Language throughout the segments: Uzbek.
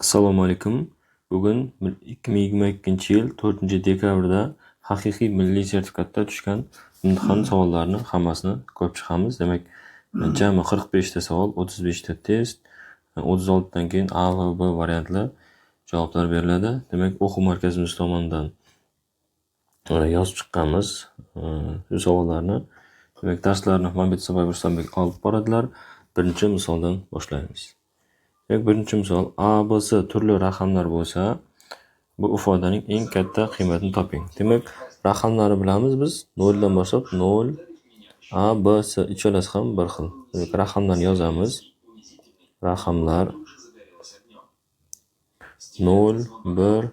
Assalomu alaykum. Bugun 2022-yil 4-dekabrda haqiqiy milliy sertifikatda tushgan imtihon savollarini hammasini ko'rib chiqamiz. Demak, jami 45 ta savol, 35 ta test, 36 dan keyin A va B variantli javoblar beriladi. Demak, o'quv markazimiz tomonidan yozib chiqqanmiz shu savollarni. Demak, darslarni Mambet Sabay Ruslanbek olib boradilar. Birinchi misoldan boshlaymiz. Birinchi misol, A, B, C turli raqamlar bo'lsa, bu ifodaning eng katta qiymatini toping. Demak, raqamlarni bilamiz biz. 0 dan boshlab 0, A, B, C uchalasi ham bir xil. Demak, raqamlarni yozamiz. Raqamlar 0, 1,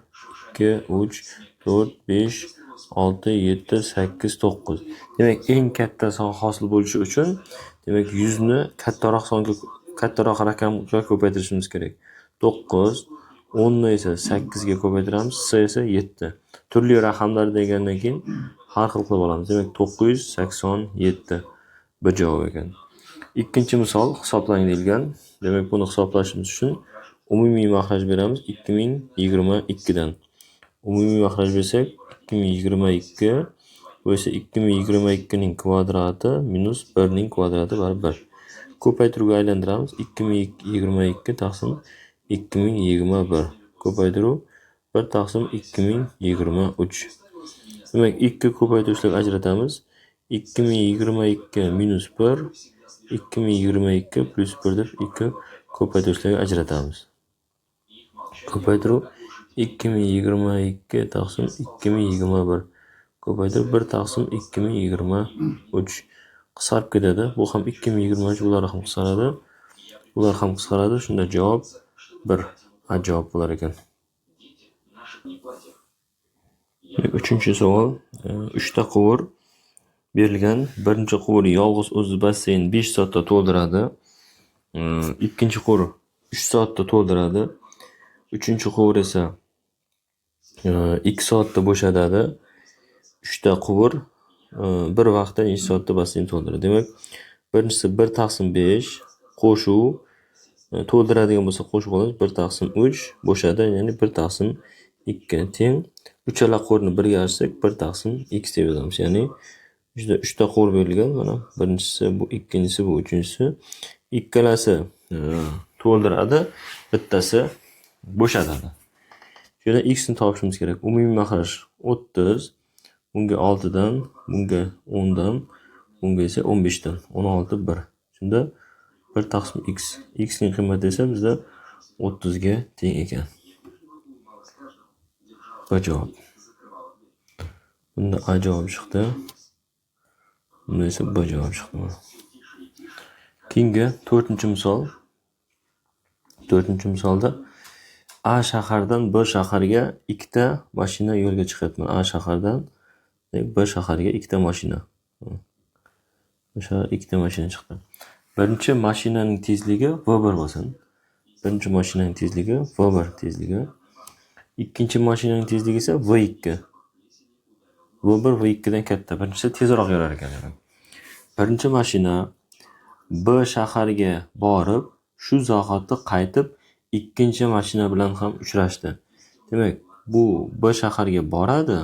2, 3, 4, 5, 6, 7, 8, 9. Demak, eng katta son hosil bo'lishi uchun, demak, 100 ni kattaroq raqamga ko'paytirishimiz kerak. 9, 10 ni esa 8 ga ko'paytiramiz, C esa 7. Turli raqamlar degandan keyin har xil qilib olamiz. Demak, 987 bir javob ekan. Ikkinchi misol hisoblang deyilgan. Demak, buni hisoblashimiz uchun umumiy maxraj beramiz 2022 dan. Umumiy maxraj bersak 2022, bu esa 2022 ning kvadrati minus 1 ning kvadrati baribir 1. Ko'paytiruvga aylantiramiz. 2022 taqsim 2021. Ko'paytiruv 1 taqsim 2023. Demak, 2 ko'paytirishlarga ajratamiz. 2022 minus 1, 2022 plus 1 deb 2 ko'paytirishlarga ajratamiz. Ko'paytiruv 2022 taqsim 2021. Ko'paytiruv 1 taqsim 2023. Qisqarib ketadi. Bu ham 2023, bular ham qisqaradi. Bular ham qisqaradi. Shunda javob 1 A javob bo'lar ekan. Uchinchi savol. 3 ta quvur berilgan. Birinchi quvur yolg'iz o'zi basseyn 5 soatda to'ldiradi. Ikkinchi quvur 3 soatda to'ldiradi. Uchinchi quvur esa 2 soatda bo'shatadi. 3 ta quvur bir vaqtda necha soatda basseyn to'ldiradi. Demak, birinchisi 1 taqsim 5 qo'shuv to'ldiradigan bo'lsa qo'shib olamiz. 1 taqsim 3 bo'shadi, ya'ni 1 taqsim 2 teng. Uchala quvurni birga artsak 1 taqsim x deb yozamiz. Ya'ni 3 ta quvur berilgan. Mana birinchisi, bu ikkinchisi, bu uchinchisi. Ikkalasi to'ldiradi, bittasi bo'shatadi. Shunda x ni topishimiz kerak. Umumiy maxraj 30, bunga 6 dan, bunga 10 dan, bunga esa 15 dan, 16 1. Shunda 1 taqsim x. X ning qiymati esa bizda 30 ga teng ekan. Bu javob. Bunda A javob chiqdi. Bunda esa B javob chiqdi. Keyingi 4-misol. 4-misolda A shahardan B shaharga 2 ta mashina yo'lga chiqyapti. A shahardan B shaharga 2 ta mashina. O'sha 2 ta mashina chiqdi. Birinchi mashinaning tezligi V1 bo'lsin. Birinchi mashinaning tezligi V1 tezligi. Ikkinchi mashinaning tezligi esa V2. V1 V2 dan katta. Birinchisi tezroq yurar ekan. Birinchi mashina B shaharga borib, shu zahoti qaytib ikkinchi mashina bilan ham uchrashdi. Demak, bu B shaharga boradi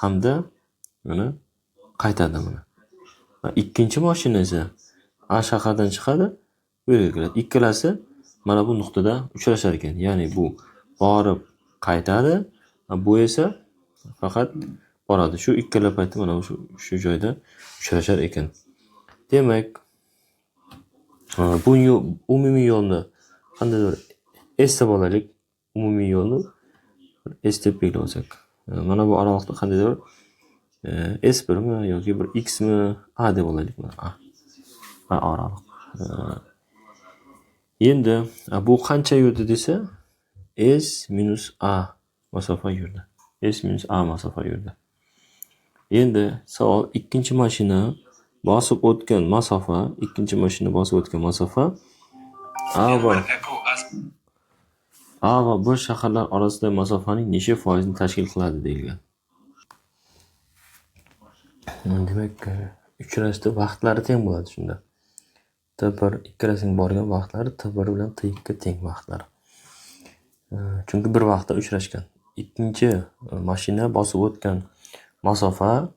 hamda mana qaytadi mana. Ikkinchi mashina esa A shahardan chiqadi, bu yerga keladi. Ikkalasi mana bu nuqtada uchrashar ekan. Ya'ni bu borib qaytadi, bu esa faqat boradi. Shu ikkala payti mana shu joyda uchrashar ekan. Demak, bu umumiy yo'lni qandaydir S deb olaylik. Umumiy yo'lni S deb belgilasak. Mana bu araliqda qandaydir S1 mi yoki bir X mi A deb olaylik. A araliq. Endi bu qancha yurdi desa, S minus A masofa yurdi. S minus A masofa yurdi. Endi savol, ikkinchi mashina bosib o'tgan masofa A va B shaharlar orasidagi masofaning necha foizini tashkil qiladi deyilgan. Demak, uchrashdi vaqtlari teng bo'ladi shunda. T1 ikkalasining borgan vaqtlari T1 bilan T2 teng vaqtlari. Chunki bir vaqtda uchrashgan. Ikkinchi mashina bosib o'tgan masofa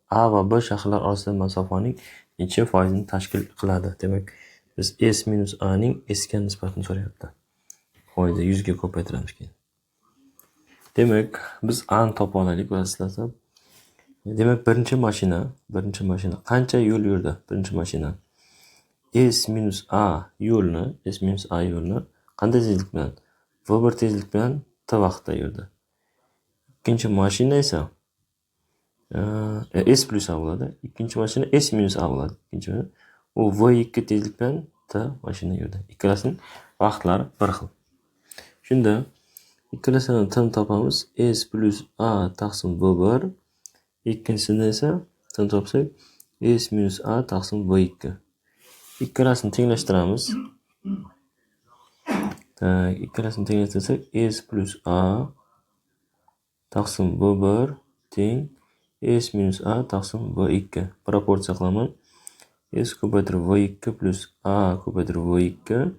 A va B shaharlar orasidagi masofaning necha foizini tashkil qiladi? Demak, biz S minus A ning S ga nisbatini so'rayapti. Foizni 100 ga ko'paytiramiz keyin. Demak, biz A ni topa olaylik vasitasi. Demak, birinchi mashina qancha yo'l yurdi? Birinchi mashina S minus A yo'lni qanday tezlik bilan? V1 tezlik bilan T vaqtda yurdi. İkinci mashina esa S plus A bo'ladi. Ikkinchi mashina S minus A bo'ladi. Ikkinchi u V2 tezlik bilan T mashina yurdi. Ikkalasining vaqtlari bir xil. Shunda ikkalasini tini topamiz. S plus A taqsim V1. Ikkinchisini esa tini topsak S minus A taqsim V2. İkkalasini tenglashtiramiz. İkkalasini tenglashtirsak S plus A taqsim V1 teng S minus A taqsim V2. Proporsiya qilaman. S ko'paytirib V2 plus A ko'paytirib V2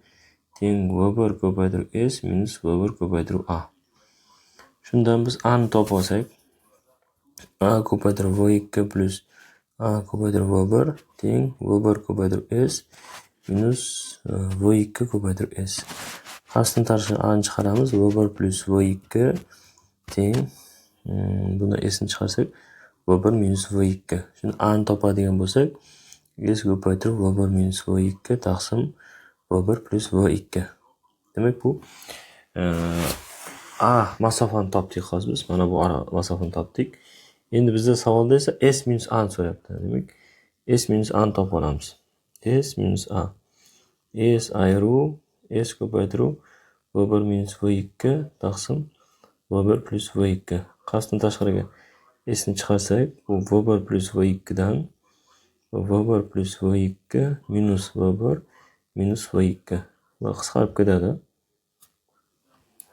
teng V1 ko'paytirib S minus V1 ko'paytirib A. Shundan biz A ni topib olsak, A ko'paytirib V2 plus A ko'paytirib V1 teng V1 ko'paytirib S minus V2 ko'paytirib S. Qasdini tashqari A ni chiqaramiz. V1 plus V2 teng buni S ni chiqarsak V1 minus V2. Shuni A ni topadigan bo'lsak, S ko'paytirib V1 minus V2 taqsim V1 plus V2. Demak, bu A masofani topdik hozir biz. Mana bu masofani topdik. Endi bizda savolda esa S minus A ni so'rayapti. Demak, S minus A ni topib olamiz. S minus A. S ayru S ko'paytirib V1 minus V2 taqsim V1 plus V2. Qasdini tashqariga S ni chiqarsak, bu V1 plus V2 dan V1 plus V2 minus V1 minus V2 va qisqarib ketadi.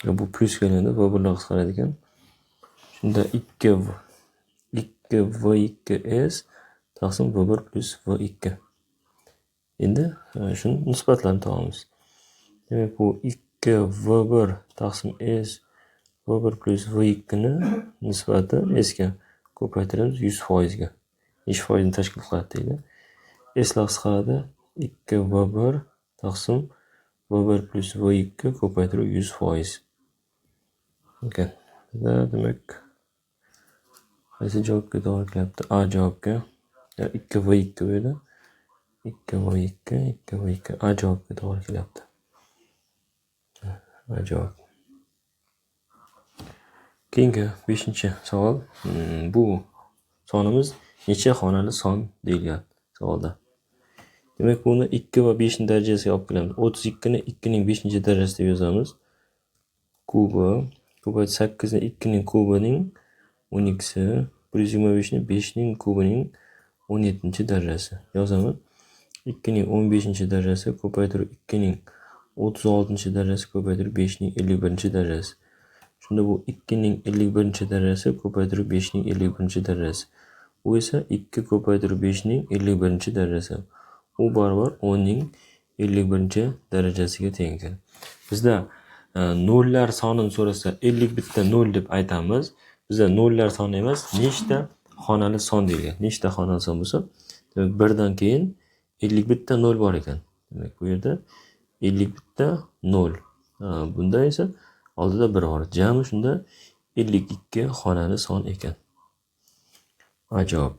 Bu plus keladi, V1 lar qisqaradi ekan. Shunda 2V2S taqsim V1 plus V2. Endi shuni nisbatlarni topamiz. Demak, bu 2V1 taqsim S V1 plus V2 ni nisbati S ga ko'paytiramiz 100% ga. 100% ni tashkil qiladi deydi. S lar qisqaradi. 2V1 taqsim V1 plus V2 ko'paytirib 100%. Okay. Demak, qaysi javobga to'g'ri kelyapti? A javobga. 2V2 edi. 2V2 A javobga to'g'ri kelyapti. A javob. Keyingi 5-savol. Bu sonimiz necha xonali son deyilgan savolda. Demak, buni 2 va 5 darajasiga olib kelamiz. 32 ni 2 ning 5 darajasi deb yozamiz. Kubi. 8 ni 2 ning kubining 12si. 125 ni 5 ning kubining 17 darajasi. Yozaman. 2 ning 15 darajasi ko'paytirib 2 ning 36 darajasi ko'paytirib 5 ning 51 darajasi. Shunda bu 2 ning 51 darajasi ko'paytirib 5 ning 51 darajasi. Bu esa 2 ko'paytirib 5 ning 51 darajasi. U barobar 10 ning 51 darajasiga teng ekan. Bizda nollar sonini so'rasa 51 nol deb aytamiz. Bizda nollar soni emas, nechta xonali son deyilgan. Nechta xonali son bo'lsa, demak 1 dan keyin 51 nol bor ekan. Demak, bu yerda 51 nol. Bunda esa oldida 1 bor. Jami shunda 52 xonali son ekan. A javob.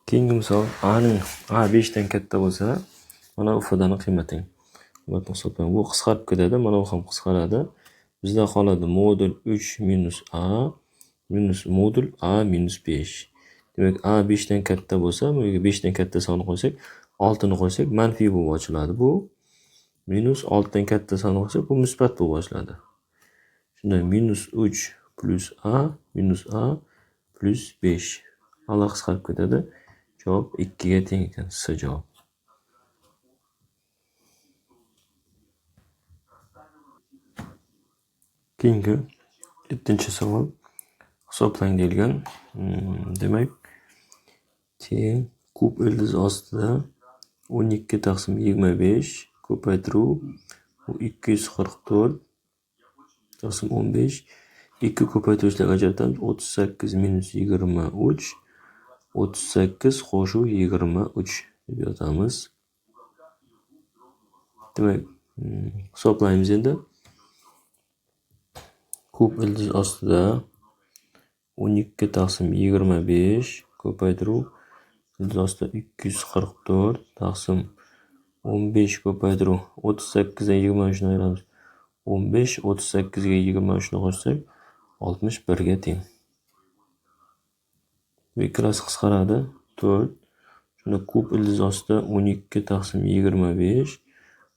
Keyingi misol A 5 dan katta bo'lsa, mana bu ifodani qiymating. Qiymatni hisoblang. Bu qisqarib ketadi, mana bu ham qisqaradi. Bizda qoladi modul 3 minus A minus modul A minus 5. Demak, A 5 dan katta bo'lsa, bu yerga 5 dan katta sonni qo'ysak, 6 ni qo'ysak, manfiy bo'lib ochiladi. Bu minus 6 dan katta sonni qo'ysak, bu musbat bo'lib ochiladi. Shunda minus 3 plus A minus A plus 5. Alar qisqarib ketadi. Javob 2 ga teng ekan. C javob. Keyingi 7-savol. Hisoblang deyilgan. Demak, teng kub ildiz ostida 12 taqsim 25 ko'paytiruv 244 taqsim 15. 2 ko'paytirishlarga ajratamiz. 38 minus 23 38 qo'shuv 23 deb yozamiz. Demak, hisoblaymiz endi. Kub ildiz ostida 12 taqsim 25 ko'paytiruv ildiz ostida 244 taqsim 15 ko'paytiruv 38 dan 23 ni ayiramiz. 15 38 ga 23 ni qo'shsak 61 ga teng. Bu ikkalasi qisqaradi. 4. Shunda kub ildiz ostida 12 taqsim 25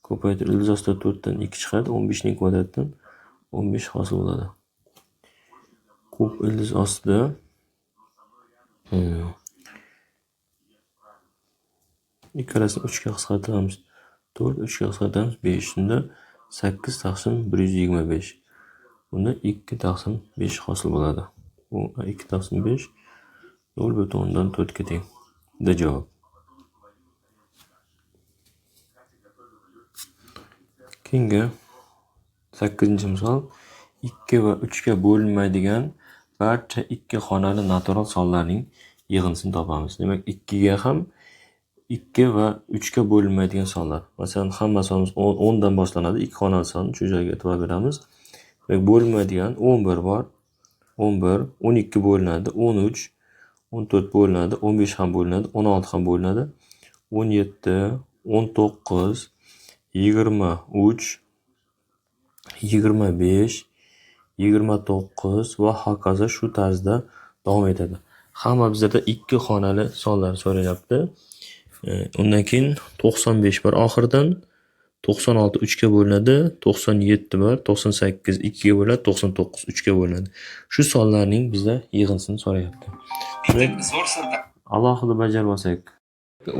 ko'paytiruv ildiz ostida 4 dan 2 chiqadi. 15 ning kvadratidan 15 hosil bo'ladi. Kub ildiz ostida ikkalasini 3 ga qisqartiramiz. 4 3 ga qisqartiramiz 5. Shunda 8 taqsim 125. Bunda 2 taqsim 5 hosil bo'ladi. Bu 2 taqsim 5 0,4 ga teng. Da javob. Keyingi 8-misol 2 va 3 ga bo'linmaydigan barcha 2 xonali natural sonlarning yig'indisini topamiz. Demak, 2 ga ham 2 va 3 ga bo'linmaydigan sonlar. Masalan, hamma sonimiz 10 dan boshlanadi. 2 xonali son shu joyga e'tibor beramiz. Demak, bo'linmaydigan 11 bor. 11, 12 bo'linadi, 13, 14 bo'linadi, 15 ham bo'linadi, 16 ham bo'linadi, 17, 19, 23, 25, 29 va hokazo shu tarzda davom etadi. Hamma bizda 2 xonali sonlar so'ralyapti. Undan keyin 95 bor oxiridan, 96 3 ga bo'linadi, 97 bor, 98 2 ga bo'linadi, 99 3 ga bo'linadi. Shu sonlarning bizda yig'indisini so'rayapti. Alohida bajarib olsak,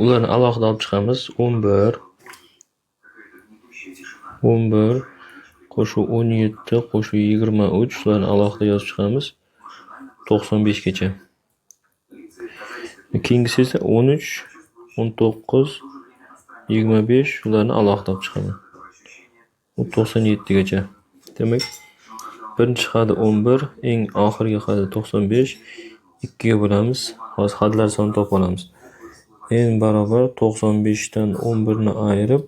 ularni alohida olib chiqamiz. 11 qo'shuv 17 qo'shuv 23 shularni alohida yozib chiqamiz. 95 gacha. Keyingisi esa 13, 19, 25 shularni alohida olib chiqaman. 97 gacha. Demak, birinchi xadi 11, eng oxirgi xadi 95, 2 ga bo'lamiz. Hozir xadlar sonini topib olamiz. N barobar 95 dan 11 ni ayirib,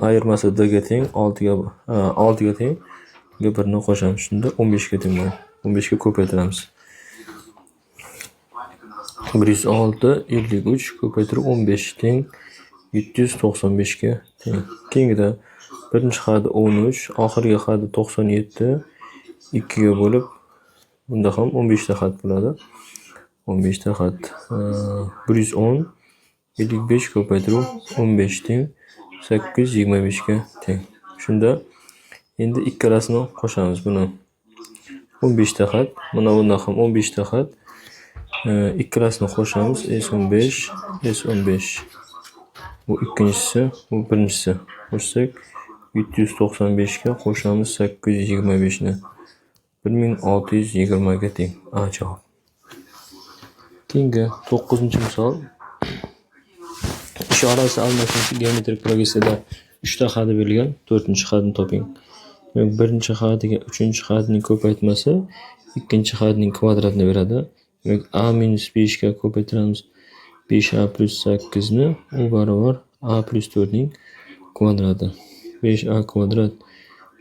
ayirmasi d ga teng, 6 ga teng. Bunga 1 ni qo'shamiz. Shunda 15 ga teng bo'ladi. 15 ga ko'paytiramiz. 106, 53 ko'paytirib 15 teng 795 ga teng. Keyingida birinchi xadi 13, oxirgi xadi 97, 2 ga bo'lib, bunda ham 15 ta xat bo'ladi. 15 ta xat. 110, 55 ko'paytirib 15 teng 825 ga teng. Shunda endi ikkalasini qo'shamiz. Buni 15 ta xat, mana bunda ham 15 ta xat. Ikkalasini qo'shamiz. S15, S15. Bu ikkinchisi, bu birinchisi. Qo'shsak 795 ga qo'shamiz 825 ni. 1620 ga teng. A javob. Keyingi 9-misol. Ishorasi almasinishi geometrik progressiyada 3 ta xadi berilgan. 4-xadini toping. Demak, birinchi xadiga 3-chi xadining ko'paytmasi 2-chi xadining kvadratini beradi. Demak, a minus 5 ga ko'paytiramiz 5a plus 8 ni, u barobar a plus 4 ning kvadrati. 5a kvadrat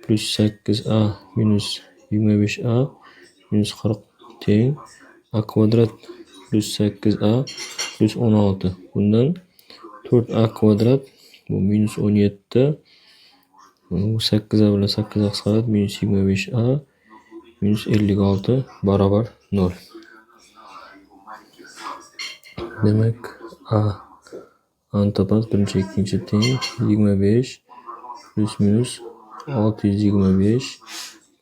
plus 8a minus 25a minus 40 teng a kvadrat plus 8a plus 16. Bundan 4a kvadrat bu minus 17. Bu 8a bilan 8a qisqaradi. Minus 25a minus 56 barobar 0. Demak, A'ni topamiz. Birinchi, ikkinchi teng 25 plus minus 625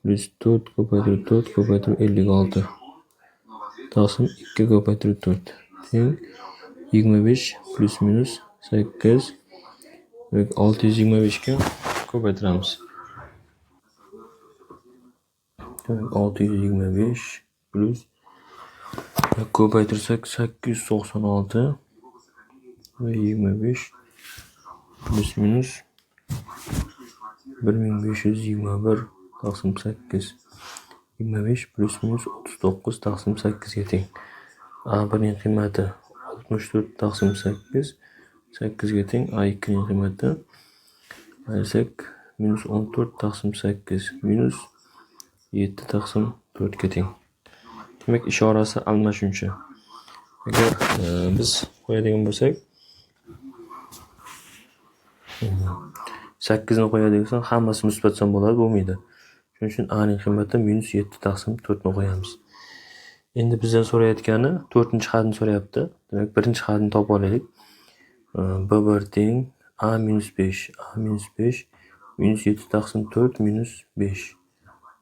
plus 4 ko'paytirib 4 ko'paytirib 56 taqsim 2 ko'paytirib 4 teng 25 plus minus 8. Demak, 625 ga ko'paytiramiz. Demak, 625 plus ko'paytirsak 896 25 plus minus 1521 taqsim 8. 25 plus minus 39 taqsim 8 ga teng. A1'ning qiymati 64 taqsim 8. 8 ga teng. A2'ning qiymati aytsak minus 14 taqsim 8 minus 7 taqsim 4 ga teng. Demak, ishorasi almashuvchi. Agar biz qo'yadigan bo'lsak 8 ni qo'yadigan bo'lsak, hammasi musbat son bo'ladi, bo'lmaydi. Shuning uchun A ning qiymati minus 7 taqsim 4 ni qo'yamiz. Endi bizdan so'rayotgani 4-xadni so'rayapti. Demak, 1-xadni topib olaylik. B1 teng A minus 5. A minus 5 minus 7 taqsim 4 minus 5.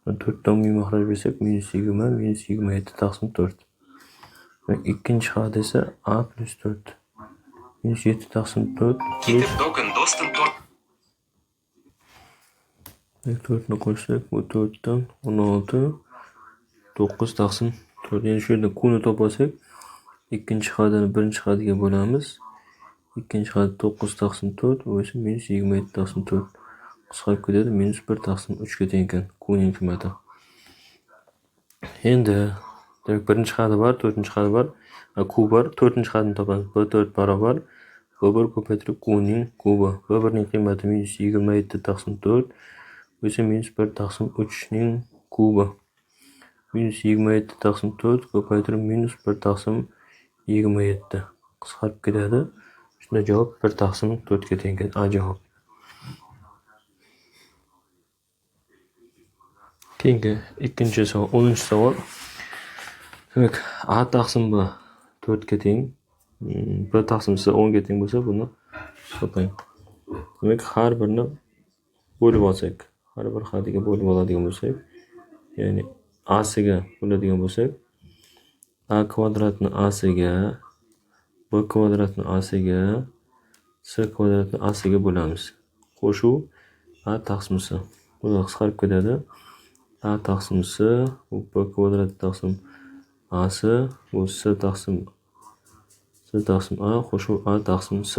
4 dan maxraj bersak minus 20 minus 27 taqsim 4. Demak, 2-xad esa A plus 4 minus 7 taqsim 4 plus 4 ni qo'shsak bu 4 dan 16 9 taqsim 4. Yani shu yerda Qni topib olsak 2-xadini 1-xadiga bo'lamiz. 2-xad 9 taqsim 4 bu esa minus 27 taqsim 4. Qisqarib ketadi, minus 1 taqsim 3 ga teng ekan Qning qiymati. Endi demak 1-xadi bor, 4-xadi bor, Q bor. 4-xadini topamiz. B4 barobar B1 ko'paytirib Qning kubi. B1ning qiymati minus 27 taqsim 4. Bu esa minus 1 taqsim 3 ning kubi. Minus 27 taqsim 4 ko'paytirib minus 1 taqsim 27. Qisqarib ketadi. Shunda javob 1 taqsim 4 ga teng ekan. A javob. Keyingi 10-savol. Demak, A taqsim B 4 ga teng. B taqsim C 10 ga teng bo'lsa, buni toping. Demak, har birini bo'lib olsak, har bir xadiga bo'lib oladigan bo'lsak, ya'ni A'siga bo'ladigan bo'lsak, A kvadratni A'siga, B kvadratni A'siga, C kvadratni A'siga bo'lamiz. Qo'shuv A taqsim C. Buni qisqarib ketadi. A taqsim C, bu B kvadrat taqsim AC, bu C taqsim A, qo'shuv A taqsim C.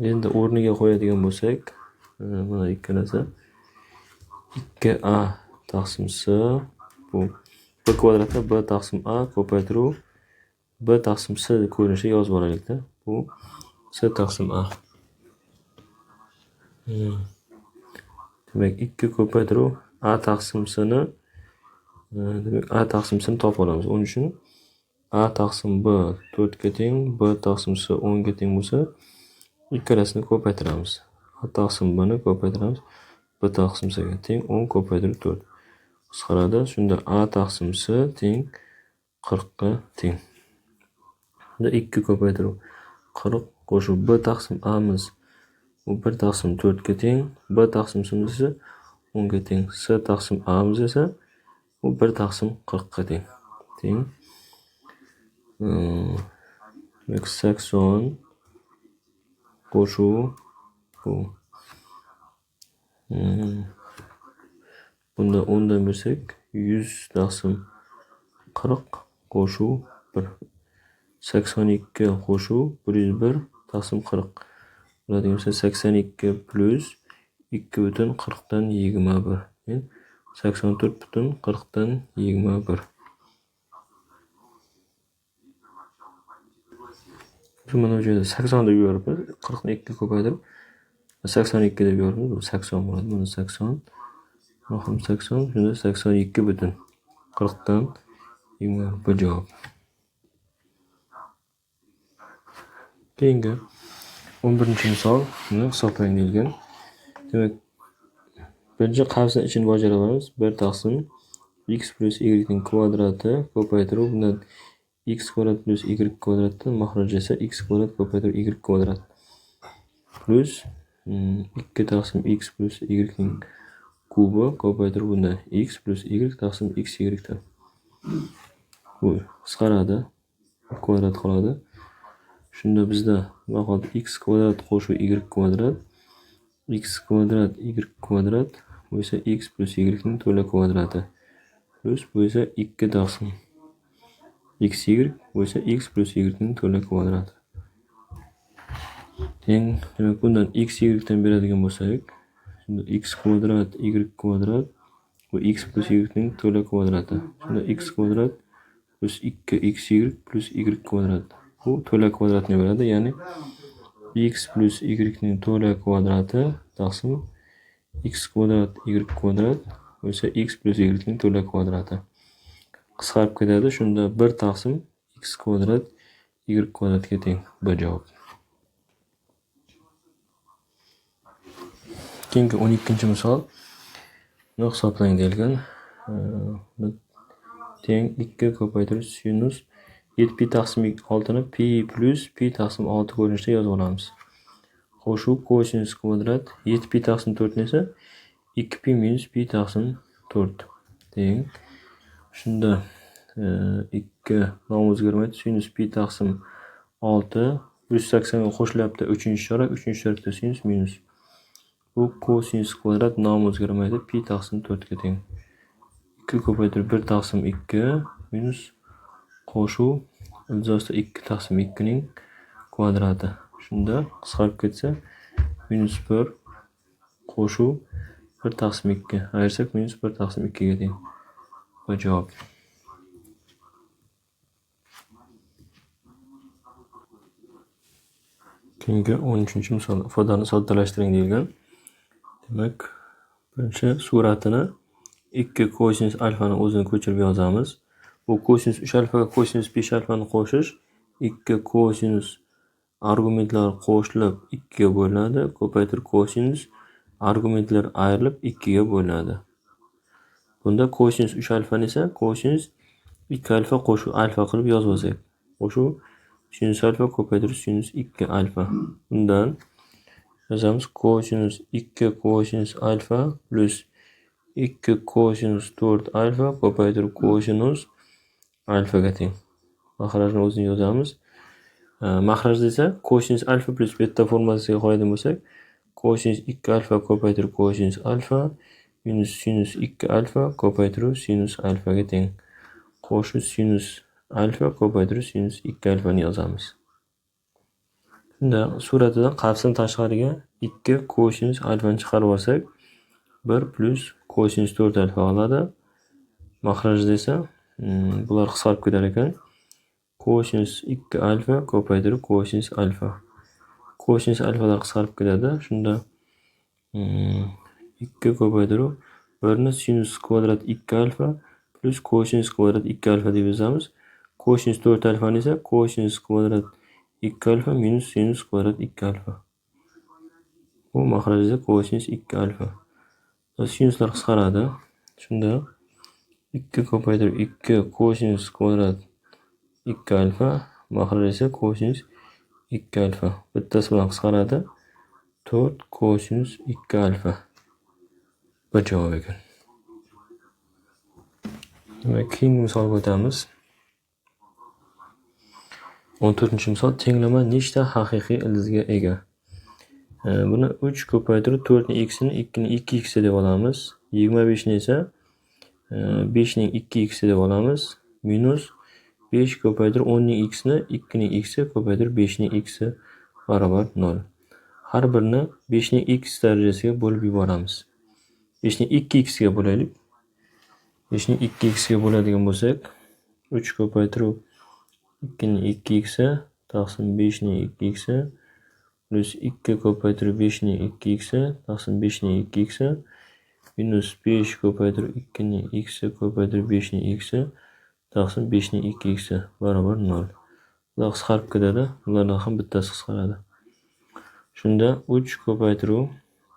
Endi o'rniga qo'yadigan bo'lsak, mana ikkalasi 2A taqsim C, bu B kvadratda B taqsim A ko'paytiruv B taqsim C ko'rinishida yozib olaylik-da. Bu C taqsim A. Demak, 2 ko'paytiruv A taqsim C'ni, demak A taqsim C'ni topib olamiz. Uning uchun A taqsim B 4 ga teng, B taqsim C 10 ga teng bo'lsa, ikkalasini ko'paytiramiz. A taqsim B'ni ko'paytiramiz. B taqsim C'ga teng 10 ko'paytirib 4. Qisqaradi. Shunda A taqsim C teng 40 ga teng. Bunda 2 ko'paytiruv 40 qo'shib B taqsim A'miz bu 1 taqsim 4 ga teng. B taqsim C'miz esa 10 ga teng. C taqsim A'miz esa bu 1 taqsim 40 ga teng. Teng. Demak, 80 qo'shuv bu. Bunda 10 dan bersak 100 taqsim 40 qo'shuv 1. 82 qo'shuv 101 taqsim 40. Bo'ladigan bo'lsa 82 plus 2 butun 40 dan 21. 84 butun 40 dan 21. Mana bu yerda 80 deb yozibmiz. 40 ni 2 ko'paytirib 82 deb yozibmiz. Bu 80 bo'ladi. Mana 80. Rahim 80. Shunda 82 butun 40 dan 21 javob. Keyingi 11-misol hisoblang deyilgan. Demak, birinchi qavsni ichini bajarib olamiz. 1 taqsim x plus y ning kvadrati ko'paytiruv bundan x kvadrat plus y kvadratdan maxraj esa x kvadrat ko'paytirib y kvadrat plus 2 taqsim x plus y ning kubi ko'paytirib bundan x plus y taqsim x y dan. Bu qisqaradi. Kvadrat qoladi. Shunda bizda nima qoldi? X kvadrat qo'shib y kvadrat. X kvadrat y kvadrat bu esa x plus y ning to'la kvadrati. Plus bu esa 2 taqsim xy bu esa x plus y ning to'la kvadrati. teng, demak bundan x y dan beradigan bo'lsak, shunda x kvadrat y kvadrat bu x plus y ning to'la kvadrati. Shunda x kvadrat plus 2xy plus y kvadrat. Bu to'la kvadratni beradi, ya'ni x plus y ning to'la kvadrati taqsim x kvadrat y kvadrat bo'lsa x plus y ning to'la kvadrati. Qisqarib ketadi. Shunda 1 taqsim x kvadrat y kvadratga teng. Bu javob. Keyingi 12-misol hisoblang deyilgan. Teng 2 ko'paytirish sinus 7pi taqsim 6ni pi plus pi taqsim 6 ko'rinishda yozib olamiz. Qo'shuv kosinus kvadrat 7pi taqsim 4 esa 2pi minus pi taqsim 4 teng. Shunda 2 nom o'zgarmaydi. Sinus pi taqsim 6 180 ga qo'shilyapti 3-chorak, 3-chorakda sinus minus. Bu kosinus kvadrat nom o'zgarmaydi. Pi taqsim 4 ga teng. 2 ko'paytirib 1 taqsim 2 minus qo'shuv ildiz 2 taqsim 2 ning kvadrati. Shunda qisqarib ketsa minus 1 qo'shuv 1 taqsim 2 ayirsak minus 1 taqsim 2 ga teng. Bu javob. Keyingi 13-misol ifodani soddalashtiring deyilgan. Demak, birinchi suratini 2 kosinus alfani o'zini ko'chirib yozamiz. Bu kosinus 3 alfaga kosinus 5 alfani qo'shish 2 kosinus argumentlar qo'shilib 2 ga bo'linadi. Ko'paytir kosinus argumentlar ayrilib 2 ga bo'linadi. Bunda kosinus 3 alfani esa kosinus 2 alfa qo'shuv alfa qilib yozib olsak. Qo'shuv sinus alfa ko'paytirish sinus 2 alfa. Bundan yozamiz kosinus 2 kosinus alfa plus 2 kosinus 4 alfa ko'paytirib kosinus alfaga teng. Mahrajni o'zini yozamiz. Mahrajda esa kosinus alfa plus beta formulasiga qo'yadigan bo'lsak, kosinus 2 alfa ko'paytirib kosinus alfa minus sinus 2 alfa ko'paytirib sinus alfaga teng. Qo'shib sinus alfa ko'paytirib sinus 2 alfani yozamiz. Shunda suratidan qapsin tashqariga 2 kosinus alfani chiqarib olsak, 1 plus kosinus 4 alfa oladi. Mahrajda esa bular qisqarib ketar ekan. Kosinus 2 alfa ko'paytirib kosinus alfa. Kosinus alfalar qisqarib ketadi. Shunda 2 ko'paytirib 1 ni sinus kvadrat 2 alfa plus kosinus kvadrat 2 alfa deb yozamiz. Kosinus 4 alfani esa kosinus kvadrat 2 alfa minus sinus kvadrat 2 alfa. Bu mahrajda kosinus 2 alfa. Sinuslar qisqaradi. Shunda 2 ko'paytirib 2 kosinus kvadrat 2 alfa mahraj esa kosinus 2 alfa. Bittasi bilan qisqaradi. 4 kosinus 2 alfa. Bu javob ekan. Demak, keyingi misolga o'tamiz. 14-misol tenglama nechta haqiqiy ildizga ega? Buni 3 ko'paytirib 4 ning x ni 2 ning 2x deb olamiz. 25 ni esa 5 ning 2x deb olamiz. Minus 5 ko'paytirib 10 ning x ni 2 ning x ko'paytirib 5 ning x barobar 0. Har birini 5 ning x darajasiga bo'lib yuboramiz. 5 ning 2x ga bo'laylik. 5 ning 2x ga bo'ladigan bo'lsak, 3 ko'paytirib 2 ning 2x taqsim 5 ning 2x plus 2 ko'paytirib 5 ning 2x taqsim 5 ning 2x minus 5 ko'paytirib 2 ning x ko'paytirib 5 ning x taqsim 5 ning 2x barobar 0. Bular qisqarib ketadi. Bulardan ham bittasi qisqaradi. Shunda 3 ko'paytirib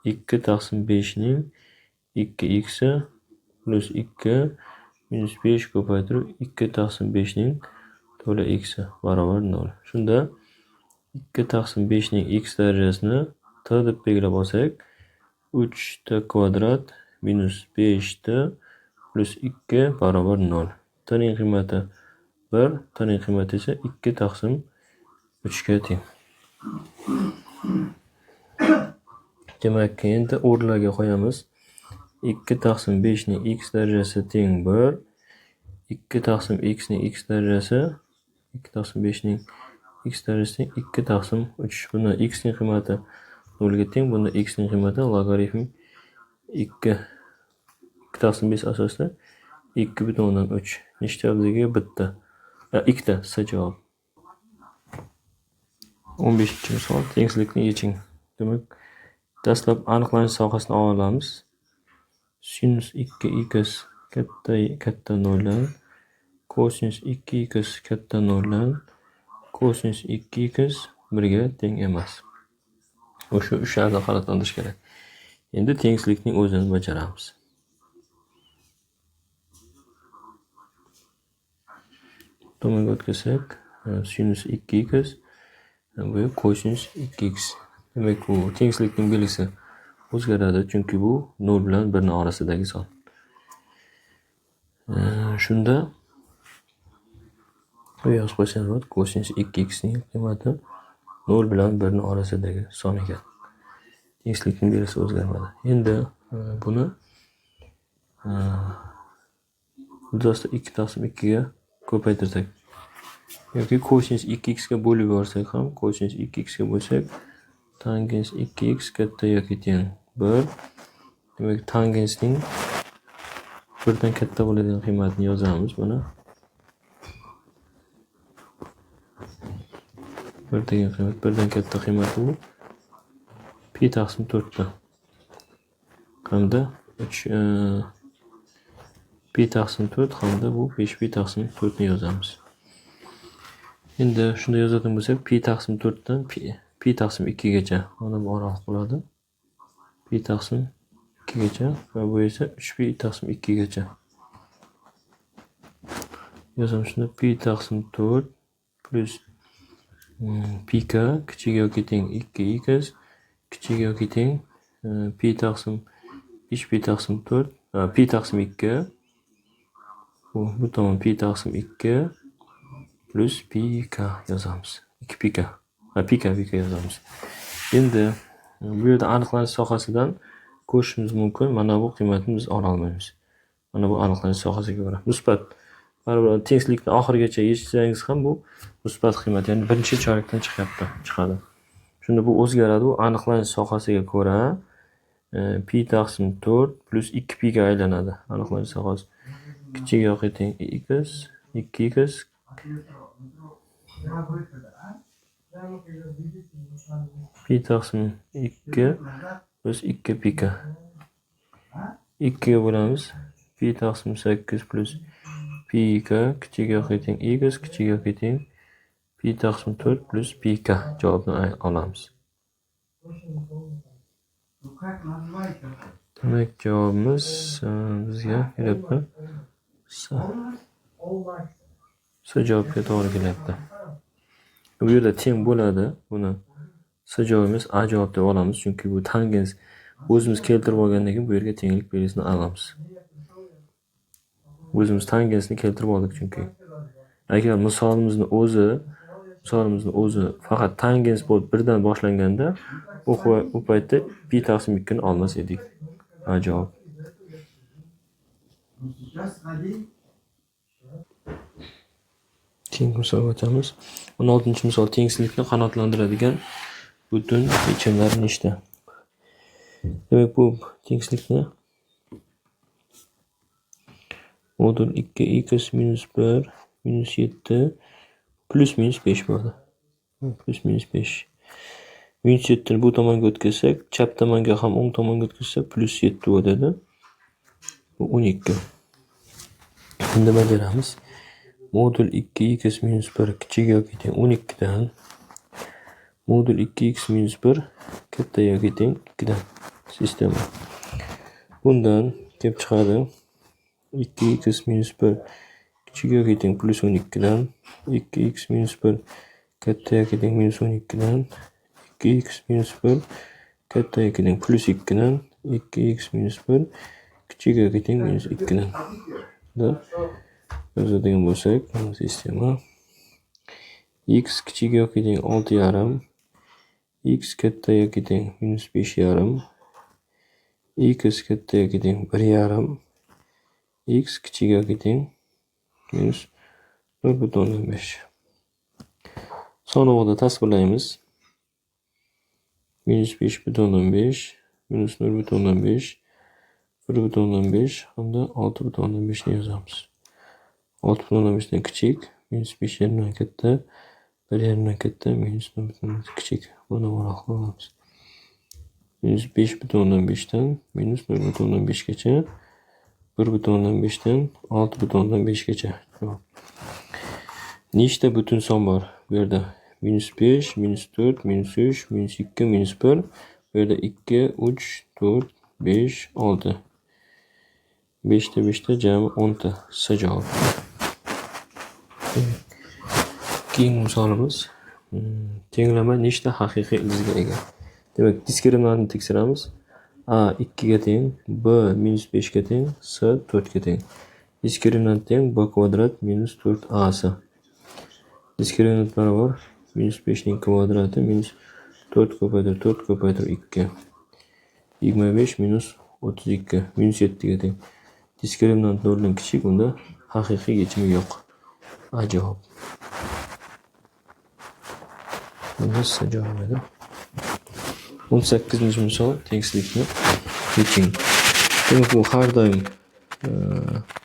2 taqsim 5 ning 2x plus 2 minus 5 ko'paytirib 2 taqsim 5 ning to'la x barobar 0. Shunda 2 taqsim 5 ning x darajasini t deb belgilab olsak, 3 t kvadrat minus 5 t plus 2 barobar 0. T ning qiymati 1, t ning qiymati esa 2 taqsim 3 ga teng. Demak, endi o'rnlarga qo'yamiz. 2 taqsim 5 ning x darajasi teng 1. 2 taqsim x ning x darajasi 2 taqsim 5 ning x darajasi teng 2 taqsim 3. Bunda x ning qiymati 0 ga teng, bunda x ning qiymati logaritm 2 taqsim 5 asosida 2/3. Nechta bizga bitta? Ikkita S javob. 15-misol tengsizlikni yeching. Demak, dastlab aniqlanish sohasini olamiz. Sinus 2x katta 0 kosinus 2x katta 0 kosinus 2x 1 ga teng emas. O'sha 3 shartni qanotlantirish kerak. Endi tengsizlikning o'zini bajaramiz. Tomonga o'tkazsak, sinus 2x bu kosinus 2x. Demak, bu tengsizlikning belgisi o'zgaradi, chunki bu 0 bilan 1 ning orasidagi son. Shunda bu yozib qo'ysangiz bo'ladi. Kosinus 2x ning qiymati 0 bilan 1 ning orasidagi son ekan. Tengsizlikning belgisi o'zgarmadi. Endi buni o'zasi 2 taqsim 2 ga ko'paytirsak yoki kosinus 2x ga bo'lib yuborsak ham, kosinus 2x ga bo'lsak, tangens 2x katta yoki teng 1. Demak, tangensning 1 dan katta bo'ladigan qiymatini yozamiz buni. 1 degan qiymat 1 dan katta qiymati bu pi taqsim 4 da. Hamda 3 pi taqsim 4 hamda bu 5 pi taqsim 4 ni yozamiz. Endi shunda yozadigan bo'lsak, pi taqsim 4 dan pi taqsim 2 gacha mana bu oraliq bo'ladi. Pi taqsim 2 gacha va bu esa 3 pi taqsim 2 gacha. Yozamiz shunda pi taqsim 4 plus pi k kichik yoki teng 2x kichik yoki teng pi taqsim 5 pi taqsim 4 pi taqsim 2 bu tomon pi taqsim 2 plus pi k yozamiz. 2 pi k. Pi k yozamiz. Endi bu yerda aniqlanish sohasidan ko'rishimiz mumkin. Mana bu qiymatni biz ola olmaymiz. Mana bu aniqlanish sohasiga ko'ra. Musbat. Baribir tengsizlikni oxirigacha yechsangiz ham bu musbat qiymat, ya'ni birinchi chorakdan chiqadi. Shunda bu o'zgaradi. U aniqlanish sohasiga ko'ra pi taqsim 4 plus 2 pi ga aylanadi. Aniqlanish sohasi kichik yoki teng x 2x pi taqsim 2 plus 2 pi k 2 ga bo'lamiz. Pi taqsim 8 plus pi k kichik yoki teng x kichik yoki teng pi taqsim 4 plus pi k javobni olamiz. Demak, javobimiz bizga kelyapti. S javobga to'g'ri kelyapti. Bu yerda teng bo'ladi. Buni S javobimiz A javob deb olamiz, chunki bu tangens o'zimiz keltirib olgandan keyin bu yerga tenglik belgisini olamiz. O'zimiz tangensni keltirib oldik chunki. Agar misolimizni o'zi faqat tangens bo'lib 1 dan boshlanganda u paytda pi taqsim 2 ni olmas edik. A javob. Keyingi misolga o'tamiz. 16-misol tengsizlikni qanoatlantiradigan butun yechimlar nechta? Demak, bu tengsizlikni modul 2x minus 1 minus 7 plus minus 5 bo'ladi. Plus minus 5. Minus 7 ni bu tomonga o'tkazsak, chap tomonga ham o'ng tomonga o'tkazsak plus 7 bo'ladi. Bu 12. Endi bajaramiz. Modul 2x minus 1 kichik yoki teng 12 dan modul 2x minus 1 katta yoki teng 2 dan sistema. Bundan kelib chiqadi 2x minus 1 kichik yoki teng plus 12 dan 2x minus 1 katta yoki teng minus 12 dan 2x minus 1 katta yoki teng plus 2 dan 2x minus 1 kichik yoki teng minus 2 dan. Yozadigan bo'lsak, sistema x kichik yoki teng 6,5 x katta yoki teng minus 5,5 x katta yoki teng 1,5 x kichik yoki teng minus 0,5. Sonog'ida tasvirlaymiz. Minus 5,5, minus 0,5, 1,5 hamda 6,5 ni yozamiz. 6,5 dan kichik, minus 5 yerdan katta, 1 yerdan katta, minus 0,5 kichik. Buni aniq qilamiz. Minus 5,5 dan minus 0,5 gacha, 1,5 dan 6,5 gacha. Nechta butun son bor? Bu yerda minus 5, minus 4, minus 3, minus 2, minus 1. Bu yerda 2, 3, 4, 5, 6. 5 ta 5 ta jami 10 ta. C javob. Keyingi misolimiz. Tenglama nechta haqiqiy ildizga ega? Demak, diskriminantni tekshiramiz. A 2 ga teng, B minus 5 ga teng, C 4 ga teng. Diskriminant teng B kvadrat minus 4AC. Diskriminant barobar minus 5 ning kvadrati minus 4 ko'paytirib 2. 25 minus 32 minus 7 ga teng. Diskriminant 0 dan kichik, unda haqiqiy yechimi yo'q. A javob. Bunda C javob edi. 18-misol tengsizlikni yeching. Demak, bu har doim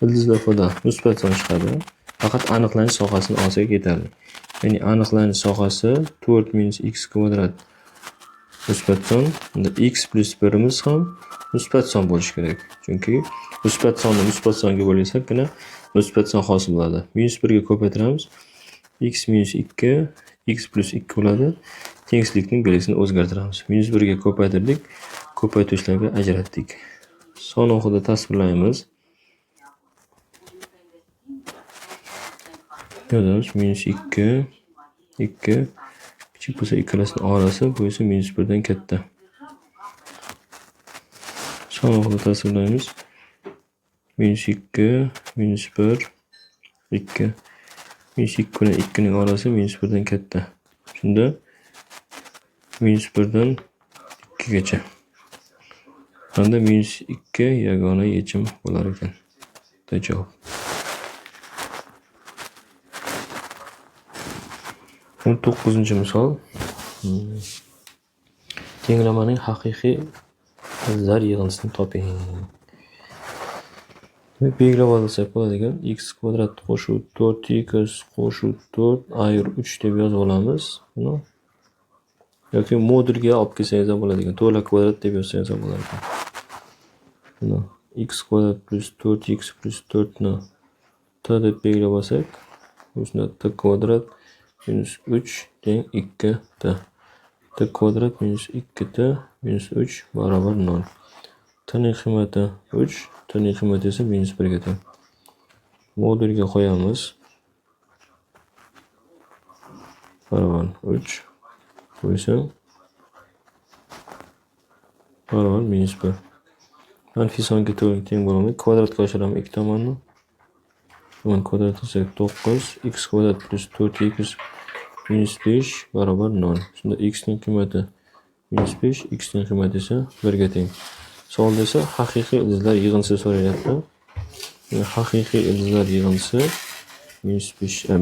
ildizlar foda musbat son chiqadi. Faqat aniqlanish sohasini olsak yetarli. Ya'ni aniqlanish sohasi 4 minus x kvadrat musbat son, unda x plus 1imiz ham musbat son bo'lishi kerak. Chunki musbat sonni musbat songa bo'lsakgina musbat son hosil bo'ladi. Minus 1 ga ko'paytiramiz. X minus 2, x plus 2 bo'ladi. Tengsizlikning belgisini o'zgartiramiz. Minus 1 ga ko'paytirdik, ko'paytirishlarga ajratdik. Son oxirida tasvirlaymiz. Yozamiz minus 2, 2 kichik bo'lsa ikkalasining orasi, bu esa minus 1 dan katta. Son oxirida tasvirlaymiz. Minus 2, minus 1, 2. Minus 2 bilan 2 ning orasi minus 1 dan katta. Shunda minus 1 dan 2 gacha. Bunda minus 2 yagona yechim bo'lar ekan. Da javob. 19-misol. Tenglamaning haqiqiy ildizlar yig'indisini toping. Belgilab olsak bo'ladigan x kvadrat qo'shib 4x qo'shib 4 ayir 3 deb yozib olamiz. Buni yoki modulga olib kelsangiz ham bo'ladigan. To'la kvadrat deb yozsangiz ham bo'lar ekan. Buni x kvadrat plus 4x plus 4 ni t deb belgilab olsak, o'shunda t kvadrat minus 3 teng 2t. T kvadrat minus 2t minus 3 barobar 0. T ning qiymati 3, t ning qiymati esa minus 1 ga teng. Modulga qo'yamiz. Barobar 3 qo'ysam barobar minus 1. Manfiy songa teng bo'lmaydi. Kvadratga oshiraman ikki tomonni. Bunun kvadrat esa 9, x kvadrat plus 4x minus 5 barobar 0. Shunda x ning qiymati minus 5, x ning qiymati esa 1 ga teng. Savolda esa haqiqiy ildizlar yig'indisi so'rayapti. Haqiqiy ildizlar yig'indisi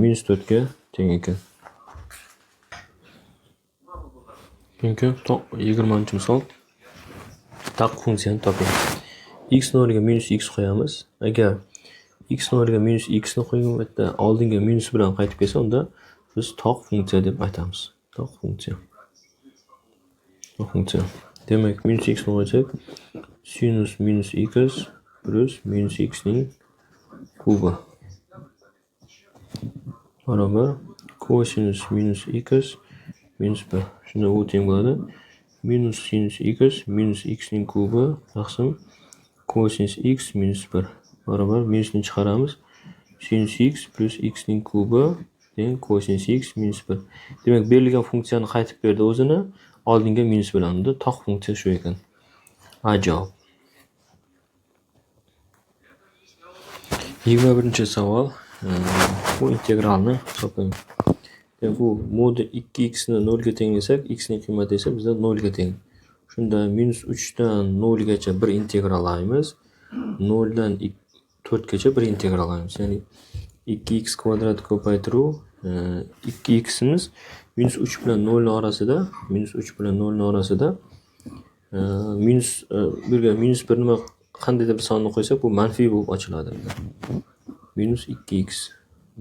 minus 4 ga teng ekan. Chunki 20-misol taq funksiyani toping. X o'rniga minus x qo'yamiz. Agar x o'rniga minus x ni qo'ygan paytda oldinga minus bilan qaytib kelsa, unda biz taq funksiya deb aytamiz. Taq funksiya. Taq funksiya. Demak, minus x ni qo'ysak, sinus minus x plus minus x ning kubi barobar kosinus minus x minus 1. Shunda u teng bo'ladi. Minus sinus x ning kubi taqsim kosinus x minus 1 barobar minusni chiqaramiz. Sinus x plus x ning kubi teng kosinus x minus 1. Demak, berilgan funksiyani qaytib berdi o'zini, oldinga minus bilan. Unda taq funksiya shu ekan. A javob. 21-savol. Bu integralni hisoblang. Bu modul 2x ni 0 ga teng desak, x ning qiymati esa bizda 0 ga teng. Shunda minus 3 dan 0 gacha bir integrallaymiz. 0 dan 4 gacha bir integrallaymiz. Ya'ni 2x kvadrat ko'paytiruv 2ximiz minus 3 bilan 0 ning orasida, minus 3 bilan 0 ning orasida minus birga minus 1 nima qandaydir bir sonni qo'ysak, bu manfiy bo'lib ochiladi. Minus 2x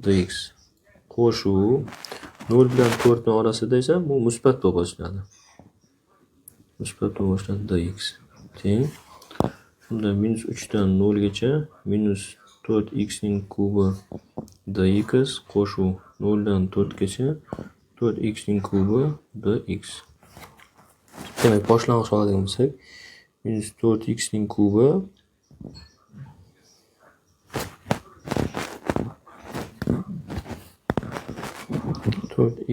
dx qo'shuv 0 bilan 4 ning orasida esa bu musbat bo'lib ochiladi. Musbat bo'lib ochiladi dx teng. Shunda minus 3 dan 0 gacha minus 4x ning kubi dx qo'shuv 0 dan 4 gacha 4x ning kubi dx. Demak, boshlang'ich oladigan bo'lsak, minus 4x ning kubi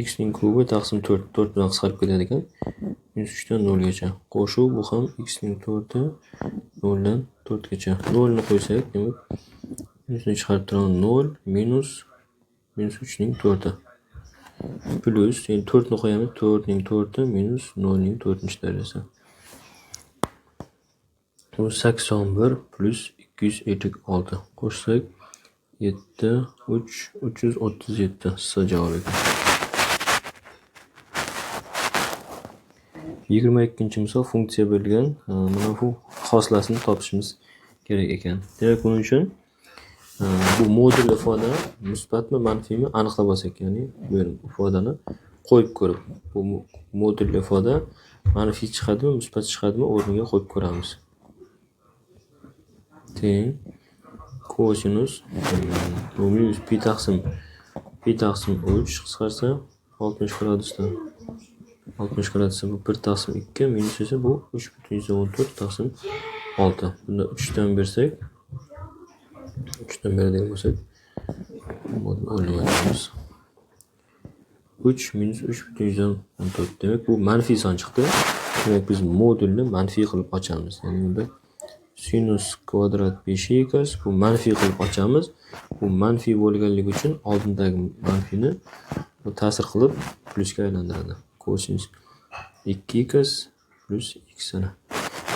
x ning kubi taqsim 4 bilan qisqarib ketadi ekan. Minus 3 dan 0 gacha. Qo'shuv bu ham x ning 4i 0 dan 4 gacha. 0 ni qo'ysak, demak, minusni chiqarib turaman 0 minus 3 ning 4i. Plus, yani 4 ni qo'yamiz, 4 ning 4i minus 0 ning 4-darajasi. Bu 81 plus 256 qo'shsak 7 3 337 siz javob ekan. 22-misol funksiya bo'lgan mana bu xoslasini topishimiz kerak ekan. Demak, buning uchun bu modul ifoda musbatmi, manfiymi aniqlab olsak, ya'ni bu ifodani qo'yib ko'rib, bu modul ifoda manfiy chiqadimi, musbat chiqadimi o'rniga qo'yib ko'ramiz. Teng kosinus bu minus pi taqsim 3 qisqarsa 60 gradusdan 60 gradusda bu 1 taqsim 2 minus esa bu 3,14 taqsim 6. Bunda 3 dan bersak, 3 dan beradigan bo'lsak, o'ylayapmiz. 3 minus 3,14. Demak, bu manfiy son chiqdi. Demak, biz modulni manfiy qilib ochamiz. Ya'ni bunda sinus kvadrat 5x bu manfiy qilib ochamiz. Bu manfiy bo'lganligi uchun oldindagi manfiyni ta'sir qilib plusga aylantiradi. Kosinus 2x plus x sana.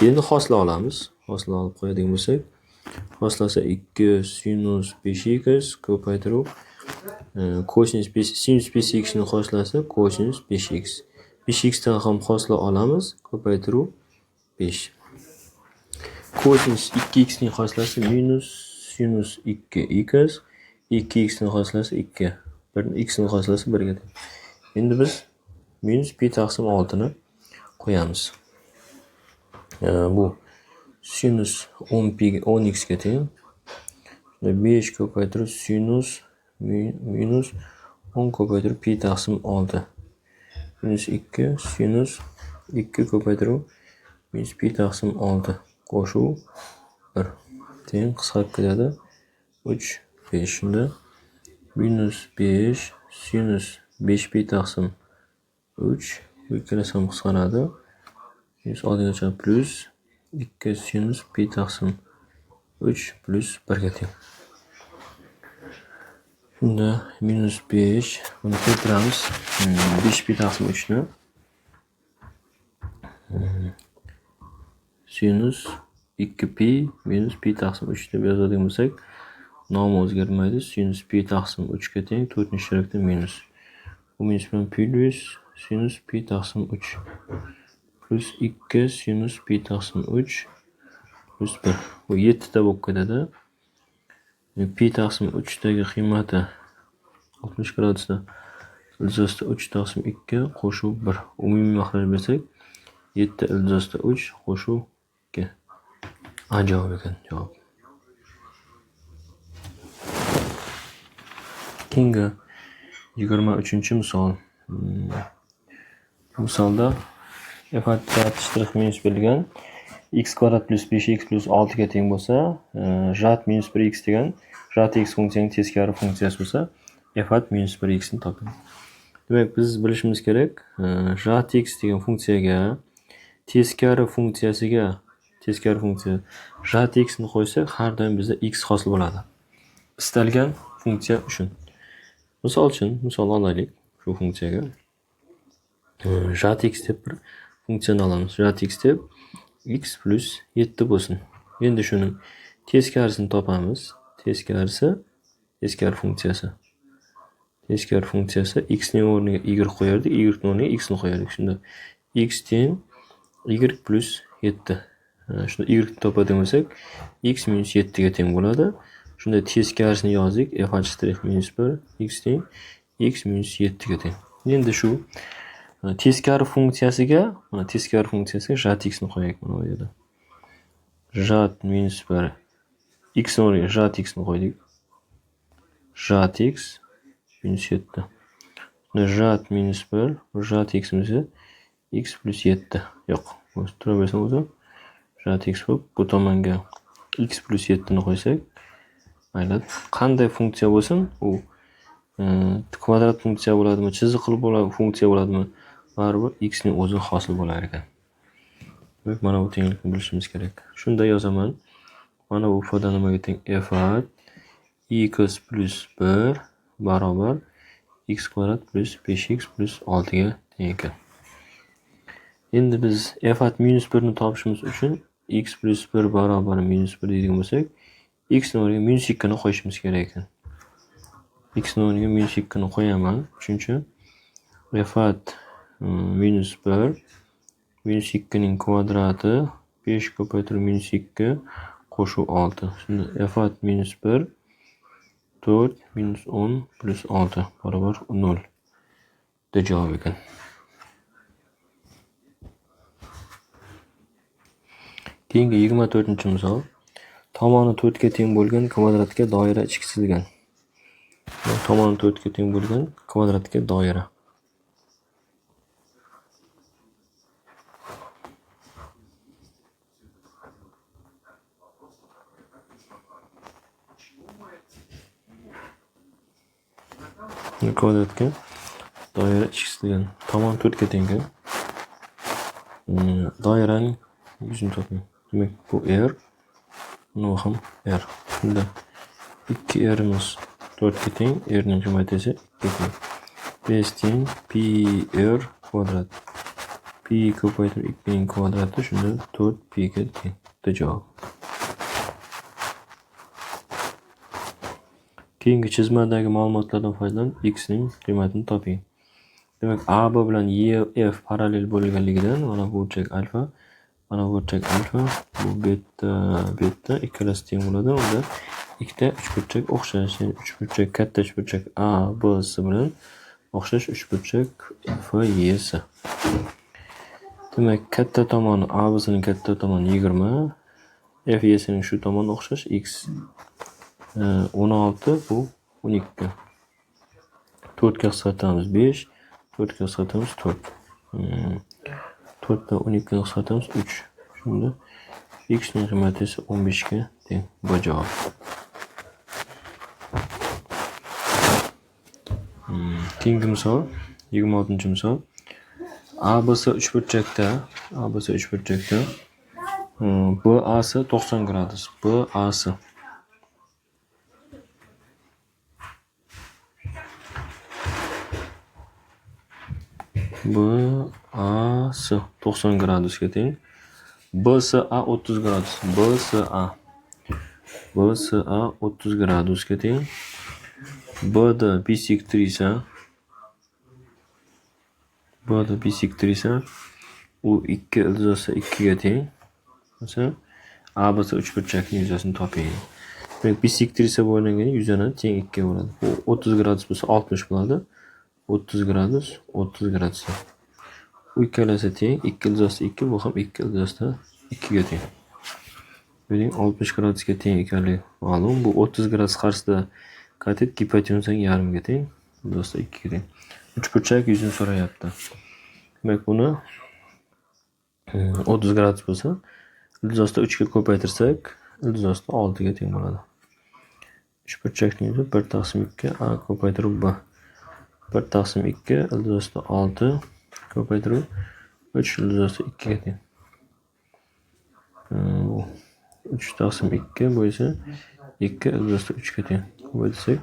Endi xosla olamiz. Xosla olib qo'yadigan bo'lsak, xoslasa 2 sinus 5x ko'paytirib kosinus 5x ni xoslasa kosinus 5x. 5x dan ham xosla olamiz, ko'paytirib 5. Kosinus 2x ning xoslasi minus sinus 2x, 2x ning xoslasi 2. X ning xoslasi 1 ga teng. Endi biz minus pi taqsim 6 ni qo'yamiz. Bu sinus 10x ga teng. 5 ko'paytirib sinus minus 10 ko'paytirib pi taqsim 6. Minus 2 sinus 2 ko'paytirib minus pi taqsim 6. Qo'shuv 1 teng qisqarib ketadi 3 5. Shunda minus 5 sinus 5 pi taqsim 3 bu ikkalasi ham qisqaradi. Minus oldigacha plus 2 sinus pi taqsim 3 plus 1 ga teng. Shunda minus 5 buni keltiramiz. 5 pi taqsim 3 ni sinus 2 pi minus pi taqsim 3 deb yozadigan bo'lsak, nomi o'zgarmaydi. Sinus pi taqsim 3 ga teng, 4-shirikda minus. Bu minus bilan plus sinus pi taqsim 3 plus 2 sinus pi taqsim 3 plus 1. Bu 7 ta bo'lib ketadi. Pi taqsim 3 dagi qiymati 60 gradusda ildizosta 3 taqsim 2 qo'shuv 1. Umumiy maxraj bersak 7 ildizosta 3 qo'shuv 2. Javob ekan, javob. Keyingi 23-misol. Bu misolda f = minus belgilan x kvadrat plus 5x plus 6 ga teng bo'lsa, jat minus 1x degan jat x funksiyaning teskari funksiyasi bo'lsa, f minus 1x ni toping. Demak, biz bilishimiz kerak, jat x degan funksiyaga teskari funksiya jat x ni qo'ysak, har doim bizda x hosil bo'ladi. Istalgan funksiya uchun. Misol olaylik shu funksiyaga. Jat x deb bir funksiyani olamiz. Jat x deb x plus 7 bo'lsin. Endi shuni teskarisini topamiz. Teskari funksiyasi. teskari funksiyasi x ning o'rniga y qo'yardik, y ning o'rniga x ni qo'yardik. Shunda x teng y plus 7. Shunda y topadigan bo'lsak, x minus 7 ga teng bo'ladi. Shunda teskarisini yozdik. f(-1) x teng x minus 7 ga teng. Endi shu teskari funksiyasiga, mana teskari funksiyasiga jat x ni qo'yaylik mana bu yerda. Jat minus 1 x ni o'rniga jat x ni qo'ydik. Jat x minus 7. Jat minus 1 jat x bo'lsa x plus 7. Yo'q, turaversa o'zi jat x bo'lib, bu tomonga x plus 7 ni qo'ysak, mayli. Qanday funksiya bo'lsin, u kvadrat funksiya bo'ladimi, chiziqli funksiya bo'ladimi, baribir x ning o'zi hosil bo'lar ekan. Demak, mana bu tenglikni bilishimiz kerak. Shunda yozaman. Mana bu ifoda nimaga teng? f() x plus 1 barobar x kvadrat plus 5x plus 6 ga teng ekan. Endi biz f() minus 1 ni topishimiz uchun x plus 1 barobar minus 1 deydigan bo'lsak, x ning o'rniga minus 2 ni qo'yishimiz kerak ekan. X ning o'rniga minus 2 ni qo'yaman. Chunki f() minus 1 minus 2 ning kvadrati 5 ko'paytirib minus 2 qo'shib 6. Shunda f() minus 1 4 minus 10 plus 6 barobar 0 da javob ekan. Keyingi 24-misol. Tomoni 4 ga teng bo'lgan kvadratga doira ichi chizilgan. Tomoni 4 ga teng bo'lgan kvadratga doira. Kvadratga doira ichi chizilgan. Tomoni 4 ga teng. Doiraning yuzini toping. Demak, bu r, bu ham r. Shunda 2r imiz 4 ga teng, r ning qiymati esa 2 ga teng. 5 teng pi r kvadrat. Pi ko'paytirib 2 ning kvadrati, shunda 4 pi ga teng. Da javob. Keyingi chizmadagi ma'lumotlardan foydalanib x ning qiymatini toping. Demak, AB bilan EF parallel bo'lganligidan mana bu burchak alfa, mana bu burchak alfa, bu beta ikkalasi teng bo'ladi. Unda ikkita uchburchak o'xshash, ya'ni uchburchak katta uchburchak A, B, C bilan o'xshash uchburchak F, Y, C. Demak, katta tomoni A, B, C ning katta tomoni 20, F, Y, C ning shu tomoni o'xshash x 16, bu 12. 4 ga qisqartiramiz 5, 4 ga qisqartiramiz 4. 4 dan 12 ga qisqartiramiz 3. Shunda x ning qiymati esa 15 ga teng. Bu javob. Keyingi misol, 26-misol. ABC uchburchakda BAC 90 gradus. BAC BAC 90 gradusga teng. BCA 30 gradus. BCA 30 gradusga teng. BD bisektrisa u 2 ildizosi 2 ga teng. Masalan, ABC uchburchakning yuzasini toping. Demak, bisektrisa bo'lgandan yuzani teng 2 ga bo'ladi. Bu 30 gradus bo'lsa 60 bo'ladi. 30 gradus, 30 gradus. Bu ikkalasi teng, 2 ildizosi 2, bu ham 2 ildizosi 2 ga teng. Buning 60 gradusga teng ekanligi ma'lum. Bu 30 gradus qarshisida katet gipotenuzang yarimga teng, ildizosi 2 ga teng. Uchburchak yuzini so'rayapti. Demak, buni 30 gradus bo'lsa, ildizosida 3 ga ko'paytirsak, ildizosida 6 ga teng bo'ladi. Uchburchakning yuzi 1/2 a ko'paytirib b. 1/2 ildizosida 6 ko'paytirib 3 ildizosida 2 ga teng. 3/2 bu esa 2 ildizosida 3 ga teng. Ko'paytirsak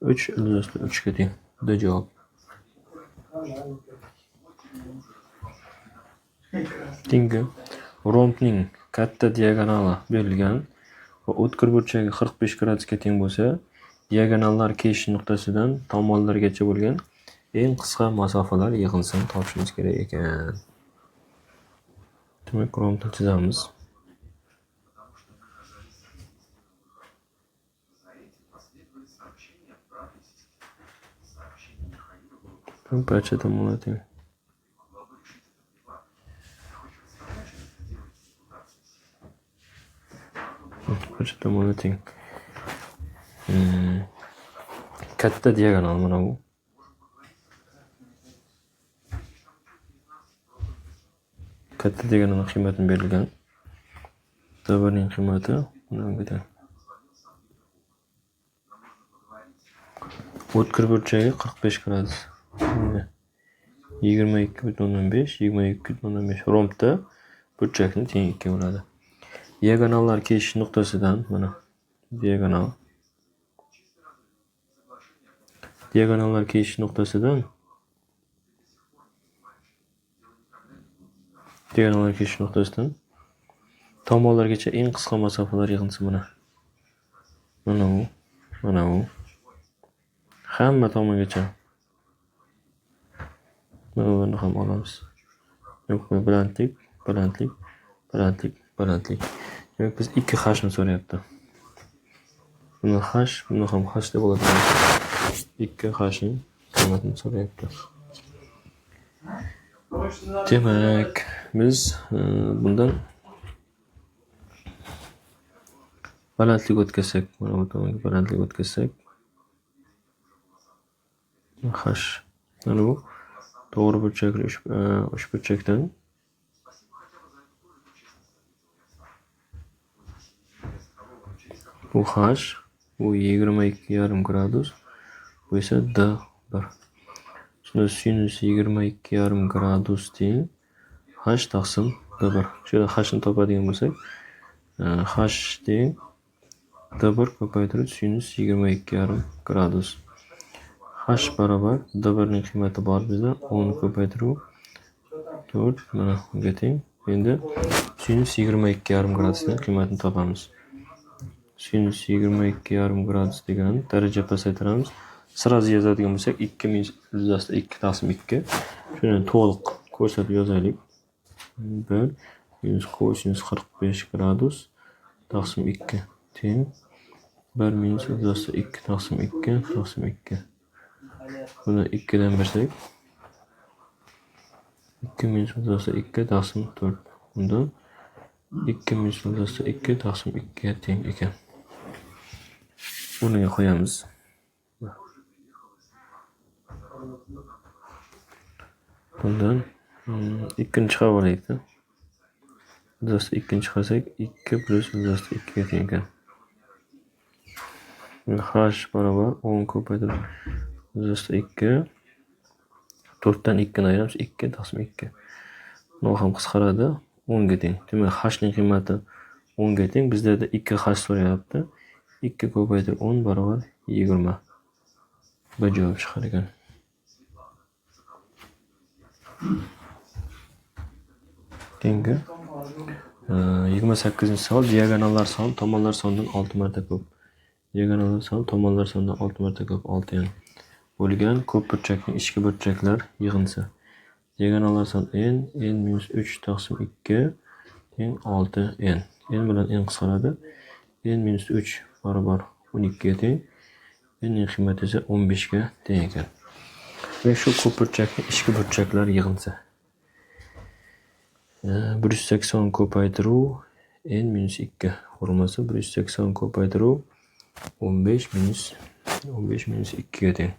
3 ildizosida 3 ga teng. Bu da javob. Keyingi rombning katta diagonali berilgan va o'tkir burchagi 45 gradusga teng bo'lsa, diagonallar keshish nuqtasidan tomonlargacha bo'lgan eng qisqa masofalar yig'indisini topishimiz kerak ekan. Demak, gromni chizamiz. Barcha tomonlar teng. Barcha tomonlar teng. Katta diagonal mana bu. Katta diagonalning qiymatini berilgan. Dabarning qiymati mana bu yerda. O'tkir burchagi 45 gradus. 22,5, 22,5. Rombda burchakni teng 2 bo'ladi. Diagonallar keshish nuqtasidan mana diagonallar keshish nuqtasidan tomonlargacha eng qisqa masofalar yig'indisi mana. Mana bu. Hamma tomongacha. Mana buni ham olamiz. Balandlik. Demak, biz 2 hashni so'rayapti. Buni ham hash deb oladigan. 2 hashning qiymatini so'rayapti. Demak, biz bundan balandlik o'tkazsak, mana bu tomonga balandlik o'tkazsak, hash. Mana bu to'g'ri burchakli uch burchakdan bu hash, bu 22,5 gradus, bu esa D1. Shunda sinus 22,5 gradus teng hash taqsim D1. Shunda hashni topadigan bo'lsak, hash teng D1 ko'paytirib sinus 22,5 gradus. Hash barobar D1 ning qiymati bor bizda 10 ko'paytirib 4 mana bunga teng. Endi sinus 22,5 gradusning qiymatini topamiz. Sinus 22,5 gradus degani daraja pasaytiramiz. Sirazi yozadigan bo'lsak 2 minus 2 taqsim 2. Shuni to'liq ko'rsatib yozaylik. 1 minus kosinus 45 gradus taqsim 2 teng 1 minus 2 taqsim 2 taqsim 2. Buni 2 dan bersak 2 minus 2 taqsim 4. Bunda 2 minus 2 taqsim 2 ga teng ekan. O'rniga qo'yamiz. Bundan 2ni chiqarib olaylik-da. 2ni chiqarsak 2 plus 2 ga teng ekan. Hash barobar 10 ko'paytirib 2. 4 dan 2 ni ayiramiz 2 taqsim 2. Bu ham qisqaradi 10 ga teng. Demak, hashning qiymati 10 ga teng. Bizda 2 hash so'rayapti. 2 ko'paytirib 10 barobar 20. Bu javob chiqar ekan. Keyingi 28-savol. Diagonallar soni tomonlar sonidan 6 marta ko'p. Diagonallar soni tomonlar sonidan 6 marta ko'p 6n bo'lgan ko'p burchakning ichki burchaklar yig'indisi. Diagonallar soni n minus 3 taqsim 2 teng 6n. N bilan n qisqaradi. N minus 3 barobar 12 ga teng. N ning qiymati esa 15 ga teng ekan. Ve shu ko'p burchakning ichki burchaklar yig'indisi. 180 ko'paytiruv n minus 2 formulasi 180 ko'paytiruv 15 minus 2 ga teng.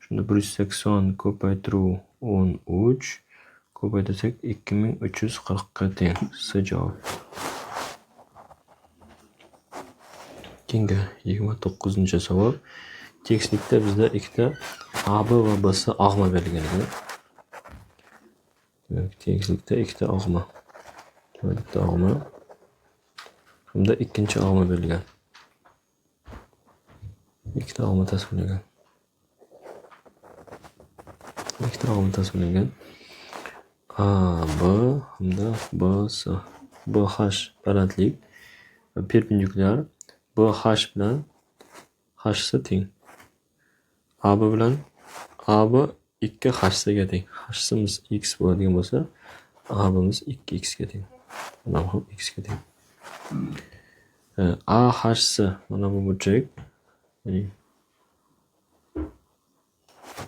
Shunda 180 ko'paytiruv 13 ko'paytirsak 2340 ga teng. C javob. Keyingi 29-savol. Tekstlikda bizda ikkita AB va BC og'ma berilgan ekan. Tekstlikda ikkita og'ma. Bitta og'ma. Hamda ikkinchi og'ma berilgan. Ikkita og'ma tasvirlangan. AB hamda BC. BH balandlik va perpendikulyar BH bilan h'si teng. AB bilan AB 2 h'siga teng. H'simiz x bo'ladigan bo'lsa, AB'miz 2x ga teng. Mana bu x ga teng. AH'si mana bu burchak.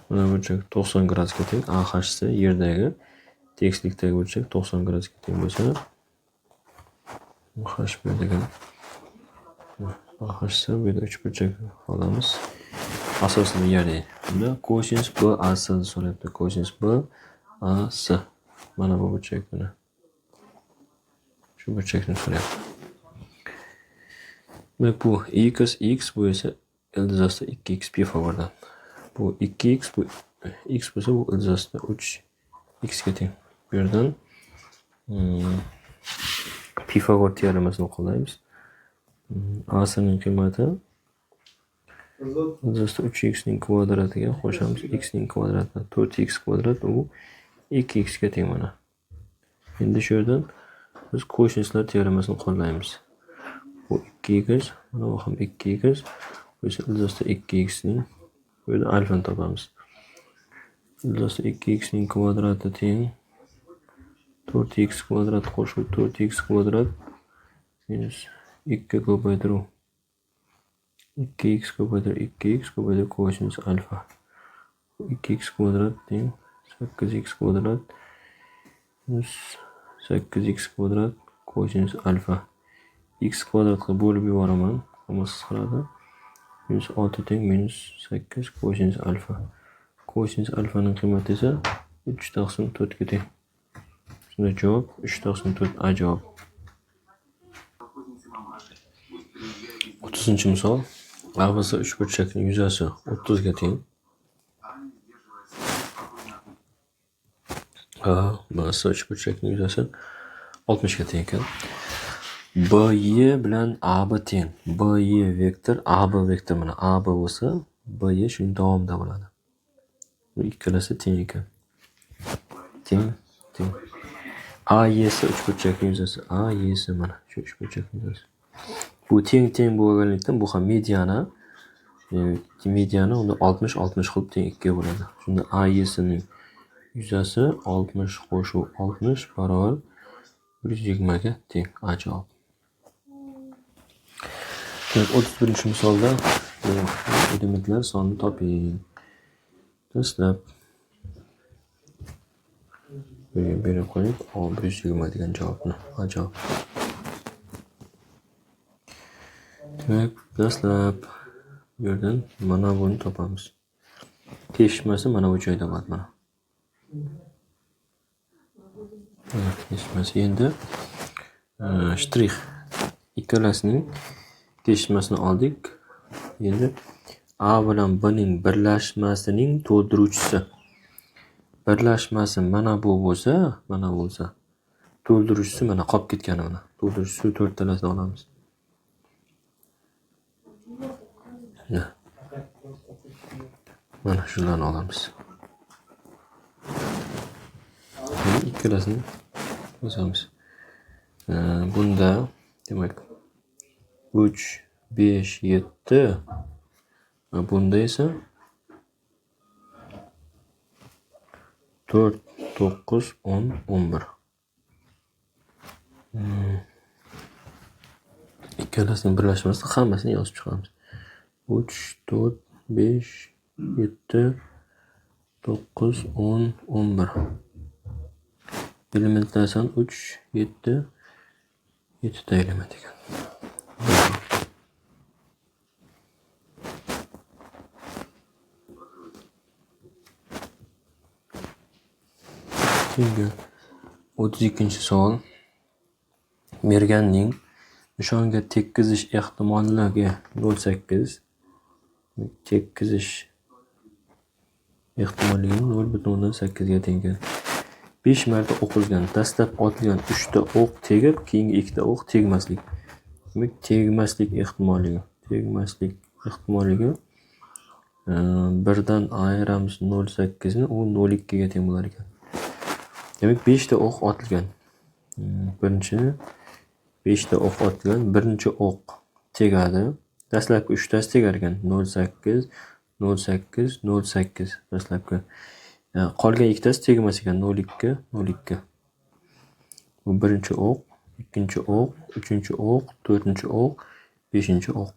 Mana bu burchak 90 gradusga teng. AH'si yerdagi tekislikdagi burchak 90 gradusga teng bo'lsa, h bo'ladigan AH'si bu yerda 3 burchak olamiz. Asosini ya'ni bunda cosinus b as ni so'rayapti. Cosinus b as. Mana bu burchakni. Shu burchakni so'rayapti. Bu x bu esa ildiz 2x Pifagordan. Bu 2x bu x bo'lsa bu ildiz 3x ga teng. Bu yerdan Pifagor teoremasini qo'llaymiz. A'sining qiymati ildiz 3x ning kvadratiga qo'shamiz. X ning kvadrati 4x kvadrat u 2x ga teng mana. Endi shu yerdan biz kosinuslar teoremasini qo'llaymiz. Bu 2x, mana bu ham 2x. Bu esa ildiz 2x ning bu yerda alfani topamiz. Ildiz 2x ning kvadrati teng 4x kvadrat qo'shib 4x kvadrat minus 2 ko'paytiruv 2x ko'paytiruv 2x ko'paytiruv kosinus alfa. 2x kvadrat teng 8x kvadrat minus 8x kvadrat kosinus alfa. X kvadratga bo'lib yuboraman. Hammasi qiladi. Minus 6 teng minus 8 kosinus alfa. Kosinus alfaning qiymati esa 3/4 ga teng. Shunda javob 3/4 A javob. 30-misol. ABC uchburchakning yuzasi 30 ga teng. ABC uchburchakning yuzasi 60 ga teng ekan. BY bilan AB teng. BY vektor, AB vektor mana AB bo'lsa, BY shuning davomida bo'ladi. Bu ikkalasi teng ekan. Teng. AY'si uchburchakning yuzasi. AY'si mana shu uchburchakning yuzasi. Bu teng bo'lganlikdan bu ham mediana. Mediana unda 60 qilib teng 2 ga bo'ladi. Shunda AY'sining yuzasi 60 qo'shuv 60 barobar 120 ga teng. A javob. 31-misolda elementlar sonini toping. Dastlab berib qo'ying 120 degan javobni. A javob. Demak, dastlab bu yerdan mana buni topamiz. Kesishmasi mana bu joyda bor mana. Kesishmasi endi shtrix ikkalasining kesishmasini oldik. Endi A bilan B ning birlashmasining to'ldiruvchisi. Birlashmasi mana bu bo'lsa, to'ldiruvchisi mana qolib ketgani mana. To'ldiruvchisi to'rttalasini olamiz. Mana shularni olamiz. Ikkalasini yozamiz. Bunda demak 3, 5, 7. Bunda esa 4, 9, 10, 11. Ikkalasining birlashmasini hammasini yozib chiqamiz. 3, 4, 5, 7, 9, 10, 11. Elementlar soni 3, 7, 7 ta element ekan. Keyingi 32-savol. Merganning nishonga tekkizish ehtimolligi 0,8. Tekkizish ehtimolligini 0,8 ga teng. 5 marta o'qilgan, dastlab otilgan 3 ta o'q tegib, keyingi 2 ta o'q tegmaslik. Demak, tegmaslik ehtimoligi. 1 dan ayiramiz 0,8 ni, u 0,2 ga teng bo'lar ekan. Demak, 5 ta o'q otilgan. Birinchi 5 ta o'q otilgan, birinchi o'q tegadi. dastlabki 3tasi tegar ekan. 0,8, 0,8, 0,8 dastlabki. Qolgan 2tasi tegmas ekan. 0,2, 0,2. Bu birinchi o'q, ikkinchi o'q, uchinchi o'q, to'rtinchi o'q, beshinchi o'q.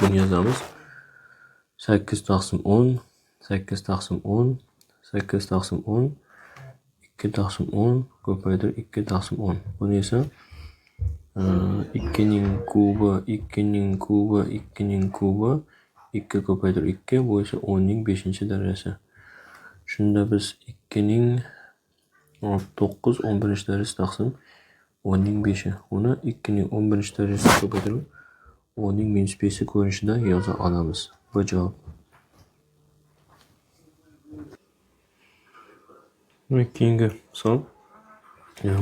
Buni yozamiz. 8 taqsim 10, 8 taqsim 10, 8 taqsim 10, 2 taqsim 10 ko'paytirib 2 taqsim 10. Buni esa 2ning kubi, 2ning kubi, 2ning kubi, 2 ko'paytirib 2, bu esa 10ning 5-darajasi. Shunda biz 2ning 9, 11-darajasi taqsim 10ning 5. Uni 2ning 11-darajasi ko'paytirib 10ning -5 ko'rinishida yoza olamiz. Bu javob. Keyingi misol.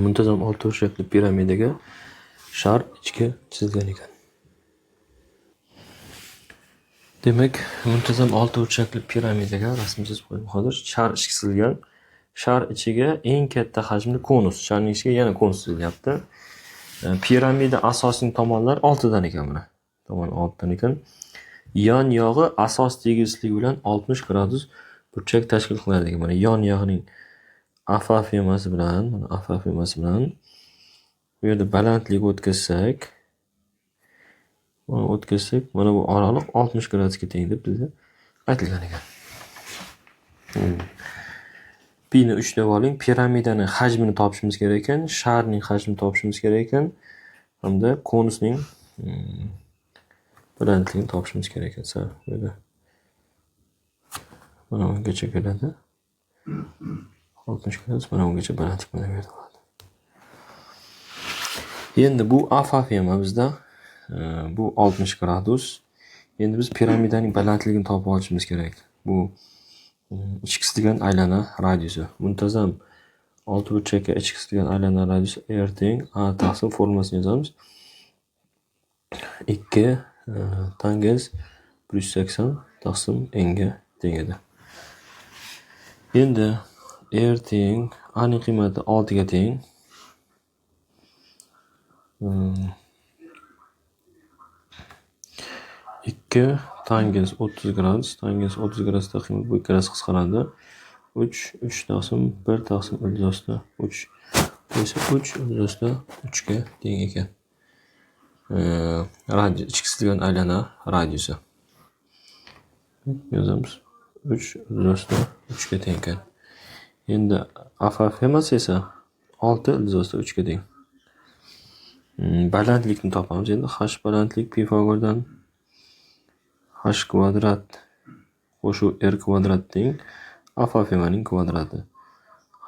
Muntazam olti burchakli piramidaga shar ichga chizilgan ekan. Demak, muntazam olti burchakli piramidaga rasm chizib qo'ydim. Hozir shar ichga chizilgan. Shar ichiga eng katta hajmli konus, sharning ichiga yana konus chizilyapti. Piramida asosining tomonlari 6 dan ekan mana. Tomon 6 dan ekan. Yon yog'i asos tegisligi bilan 60 gradus burchak tashkil qiladi ekan. Mana yon yog'ining afafemasi bilan, mana afafemasi bilan bu yerda balandlik o'tkazsak, mana bu oraliq 60 gradusga teng deb bizga aytilgan ekan. P'ni 3 deb oling. Piramidani hajmini topishimiz kerak ekan, sharning hajmini topishimiz kerak ekan, hamda konusning balandligini topishimiz kerak ekan. Mana bungacha keladi. 60 gradus, mana bungacha balandlik mana bu yerda bo'ladi. Endi bu afafema bizda bu 60 gradus. Endi biz piramidaning balandligini topib olishimiz kerak. Bu ichki qistilgan aylana radiusi. Muntazam olti burchakka ichki qistilgan aylana radiusi R teng A taqsim formulasini yozamiz. 2 tangens +80 taqsim n ga teng edi. Endi R teng A ning qiymati 6 ga teng. 2 tangens 30 gradus, tangens 30 gradus taqsim bu ikkalasi qisqaradi. 3 taqsim 1 taqsim ildizosta 3. Bu esa 3 ildizosta 3 ga teng ekan. Radius, ichki qistilgan aylana radiusi. Yozamiz. 3 ildizosta 3 ga teng ekan. Endi afafemasi esa 6 ildizosta 3 ga teng. Balandlikni topamiz. Endi h balandlik Pifagordan h kvadrat qo'shuv r kvadrat teng afafemaning kvadrati.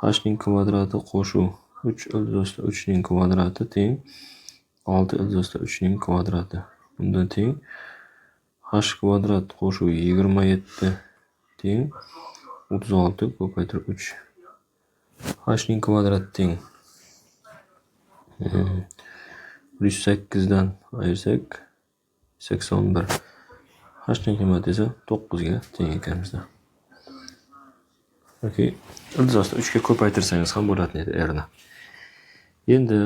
H ning kvadrati qo'shuv 3 ildizosta 3 ning kvadrati teng 6 ildizosta 3 ning kvadrati. Bundan teng h kvadrat qo'shuv 27 teng 36 ko'paytirib 3. H ning kvadrati teng +8 dan ayirsak 81. H ning qiymati esa 9 ga teng ekan bizda. Okey. Ildizosta 3 ga ko'paytirsangiz ham bo'ladi edi R ni. Endi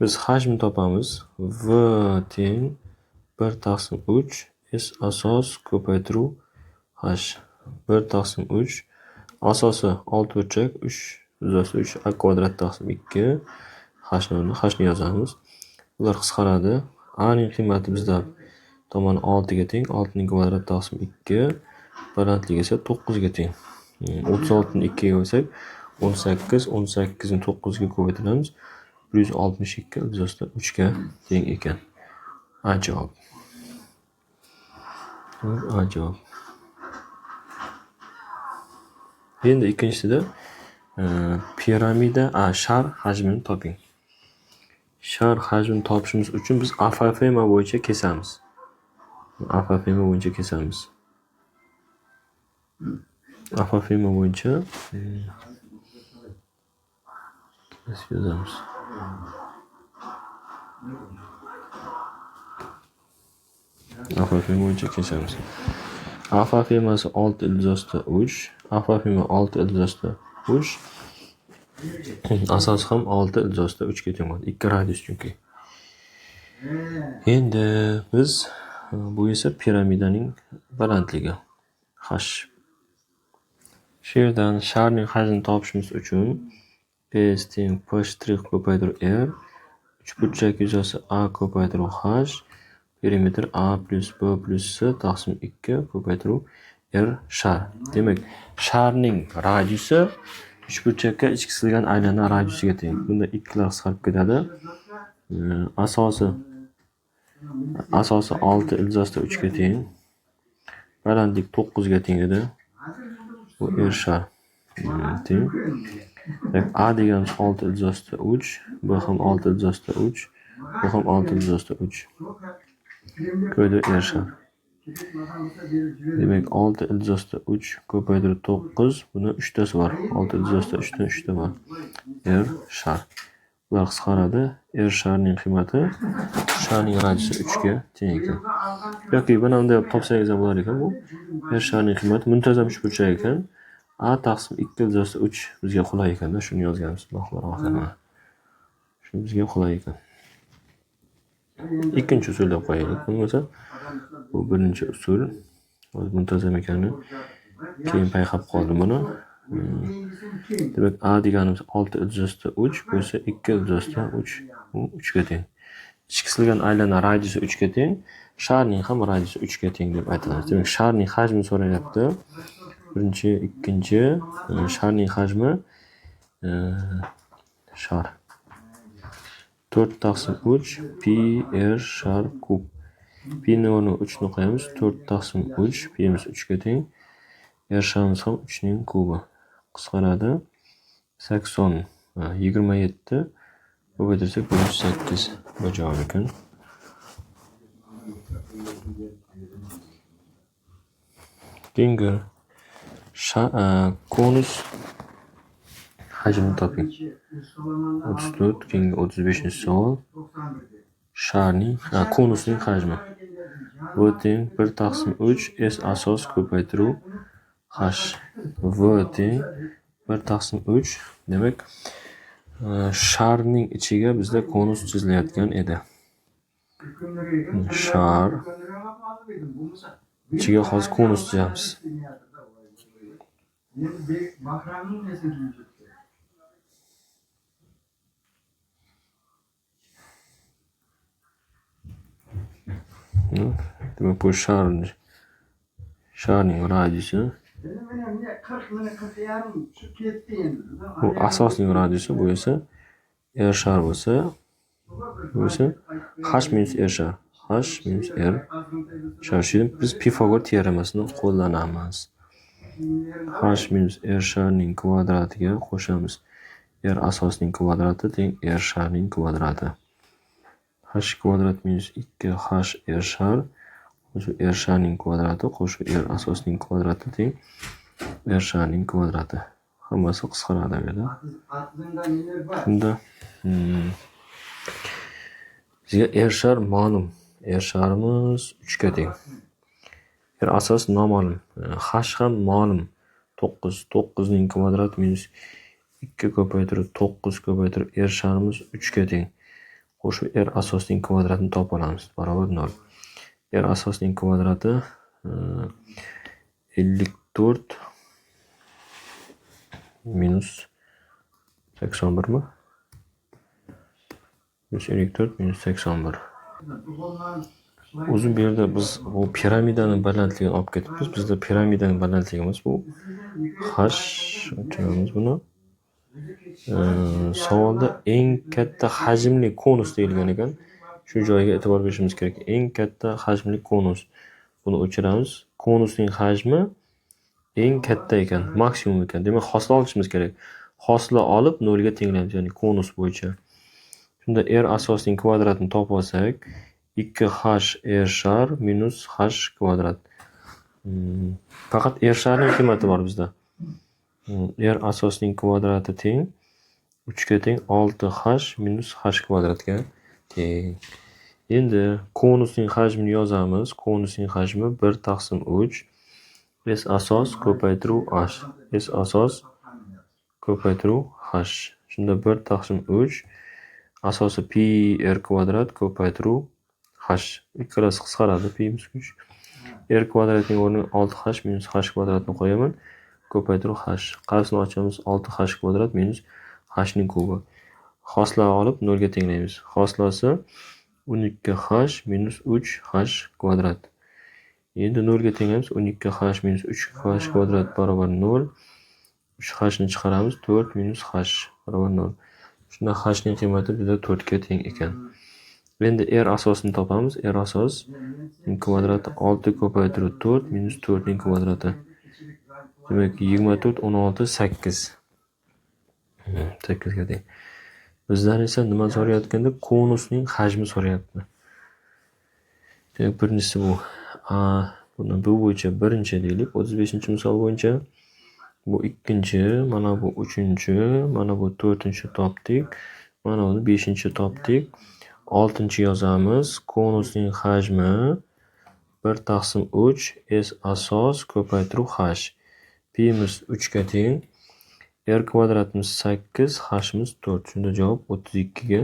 biz hajmni topamiz. V teng 1 taqsim 3 S asos ko'paytiruv H. 1 taqsim 3 asosi 6 burchak 3 ildizosta 3 A kvadrat taqsim 2 H ni yozamiz. Ular qisqaradi. A ning qiymati bizda tomoni 6 ga teng. 6 ning kvadrat taqsim 2. Balandligi esa 9 ga teng. 36 ni 2 ga qo'ysak 18, 18 ni 9 ga ko'paytiramiz. 162 ildizosta 3 ga teng ekan. A javob. A javob. Endi ikkinchisida piramida shar hajmini toping. Shar hajmini topishimiz uchun biz afafema bo'yicha kesamiz. Afafema bo'yicha kesamiz. Afafema bo'yicha yozamiz. Afafema bo'yicha kesamiz. Afafemasi 6 ildizosta 3. Afafema 6 ildizosta 3. Asos ham 6 ildizosta 3 ga teng bo'ladi. 2 radius chunki. Endi biz bu esa piramidaning balandligi h. Shu yerdan sharning hajmini topishimiz uchun S teng P shtrix ko'paytirib R, uchburchak yuzasi A ko'paytirib H, perimetr A plus B plus C taqsim 2 ko'paytirib R shar. Demak, sharning radiusi uchburchakka ichki qisqargan aylana radiusiga teng. Bunda ikkilar qisqarib ketadi. Asosi 6 ildiz 3 ga teng. Balandlik 9 ga teng edi. Bu R shar teng. A deganimiz 6 ildiz 3, bu ham 6 ildiz 3, bu ham 6 ildiz 3. Ko'paytirib R shar. Demak, 6 ildiz 3 ko'paytirib 9, buni 3 tasi bor. 6 ildiz 3 dan 3 ta bor. R shar. Bular qisqaradi. R sharning qiymati sharning radiusi 3 ga teng ekan. Yoki mana bunday topsangiz ham bo'lar ekan bu. R sharning qiymati muntazam uchburchak ekan. A taqsim 2 ildiz 3 bizga qulay ekanda, shuni yozganmiz. Shu bizga qulay ekan. Ikkinchi usul deb qo'yaylik. Bo'lmasa bu birinchi usul. Hozir muntazam ekanini keyin payqab qoldim buni. Demak, A deganimiz 6 ildiz 3, bu esa 2 ildiz 3, bu 3 ga teng. Ichki qisqargan aylana radiusi 3 ga teng, sharning ham radiusi 3 ga teng deb aytiladi. Demak, sharning hajmini so'rayapti. Birinchi, ikkinchi, sharning hajmi shar 4 taqsim 3 pi R shar kub. Pi ni o'rniga 3 ni qo'yamiz. 4 taqsim 3, pi imiz 3 ga teng. R sharimiz ham 3 ning kubi. Qisqaradi. 80, 27 ko'paytirsak 8 bu javob ekan. Keyingi konus hajmini toping. 34, keyingi 35-savol. Sharning, konusning hajmi. V teng 1 taqsim 3 S asos ko'paytiruv H. V teng 1 taqsim 3. Demak, sharning ichiga bizda konus chizilayotgan edi. Shar ichiga hozir konus chizamiz. Demak, bu sharning radiusi. Bu asosning radiusi, bu esa R shar bo'lsa, bu esa H minus R shar. H minus R shar. Shuni biz Pifagor teoremasini qo'llanamiz. H minus R sharning kvadratiga qo'shamiz. R asosning kvadrati teng R sharning kvadrati. H kvadrat minus 2H R shar qo'shib R sharning kvadrati qo'shib R asosning kvadrati teng R sharning kvadrati. Hammasi qisqaradi endi. Shunda bizga R shar ma'lum. R sharimiz 3 ga teng. R asos noma'lum. H ham ma'lum. 9. 9 ning kvadrati minus 2 ko'paytirib 9 ko'paytirib R sharimiz 3 ga teng. Qo'shib R asosning kvadratini topib olamiz. Barobar 0. R asosning kvadrati 54 minus 81 mi? 54 minus 81. O'zi bu yerda biz bu piramidaning balandligini olib ketibmiz. Bizda piramidaning balandligimiz bu H, o'chiramiz buni. Savolda eng katta hajmli konus deyilgan ekan. Shu joyga e'tibor berishimiz kerak. Eng katta hajmli konus. Buni o'chiramiz. Konusning hajmi eng katta ekan, maksimum ekan. Demak, hosila olishimiz kerak. Hosila olib 0 ga tenglaymiz, ya'ni konus bo'yicha. Shunda R asosning kvadratini topib olsak, 2H R shar minus H kvadrat. Faqat R sharning qiymati bor bizda. R asosning kvadrati teng 3 ga teng 6H minus H kvadratga teng. Endi konusning hajmini yozamiz. Konusning hajmi 1 taqsim 3 S asos ko'paytiruv H. S asos ko'paytiruv H. Shunda 1 taqsim 3 asosi pi r kvadrat ko'paytiruv h. Ikkalasi qisqaradi. Pi minus 3. R kvadratning o'rniga 6h minus h kvadratni qo'yaman. Ko'paytiruv h. Qarsini ochamiz. 6h kvadrat minus h ning kubi. Xoslani olib 0 ga tenglaymiz. Xoslasi 12h minus 3h kvadrat. Endi 0 ga tenglaymiz. 12h minus 3h kvadrat barobar 0. 3h ni chiqaramiz. 4 minus h barobar 0. Shunda h ning qiymati bizda 4 ga teng ekan. Endi r asosini topamiz. R asos ning kvadrati 6 ko'paytiruv 4 minus 4 ning kvadrati. Demak 24 16 8. 8 ga teng. Bizdan esa nima so'rayotganda konusning hajmi so'rayapti. Demak birinchisi bu. Buni bu bo'yicha birinchi deylik. 35-misol bo'yicha bu ikkinchi, mana bu uchinchi, mana bu to'rtinchi topdik. Mana buni 5-chi topdik. 6-chi yozamiz. Konusning hajmi 1/3 s asos ko'paytiruv h. Pimiz 3 ga teng. R kvadratimiz 8, h'imiz 4. Shunda javob 32 ga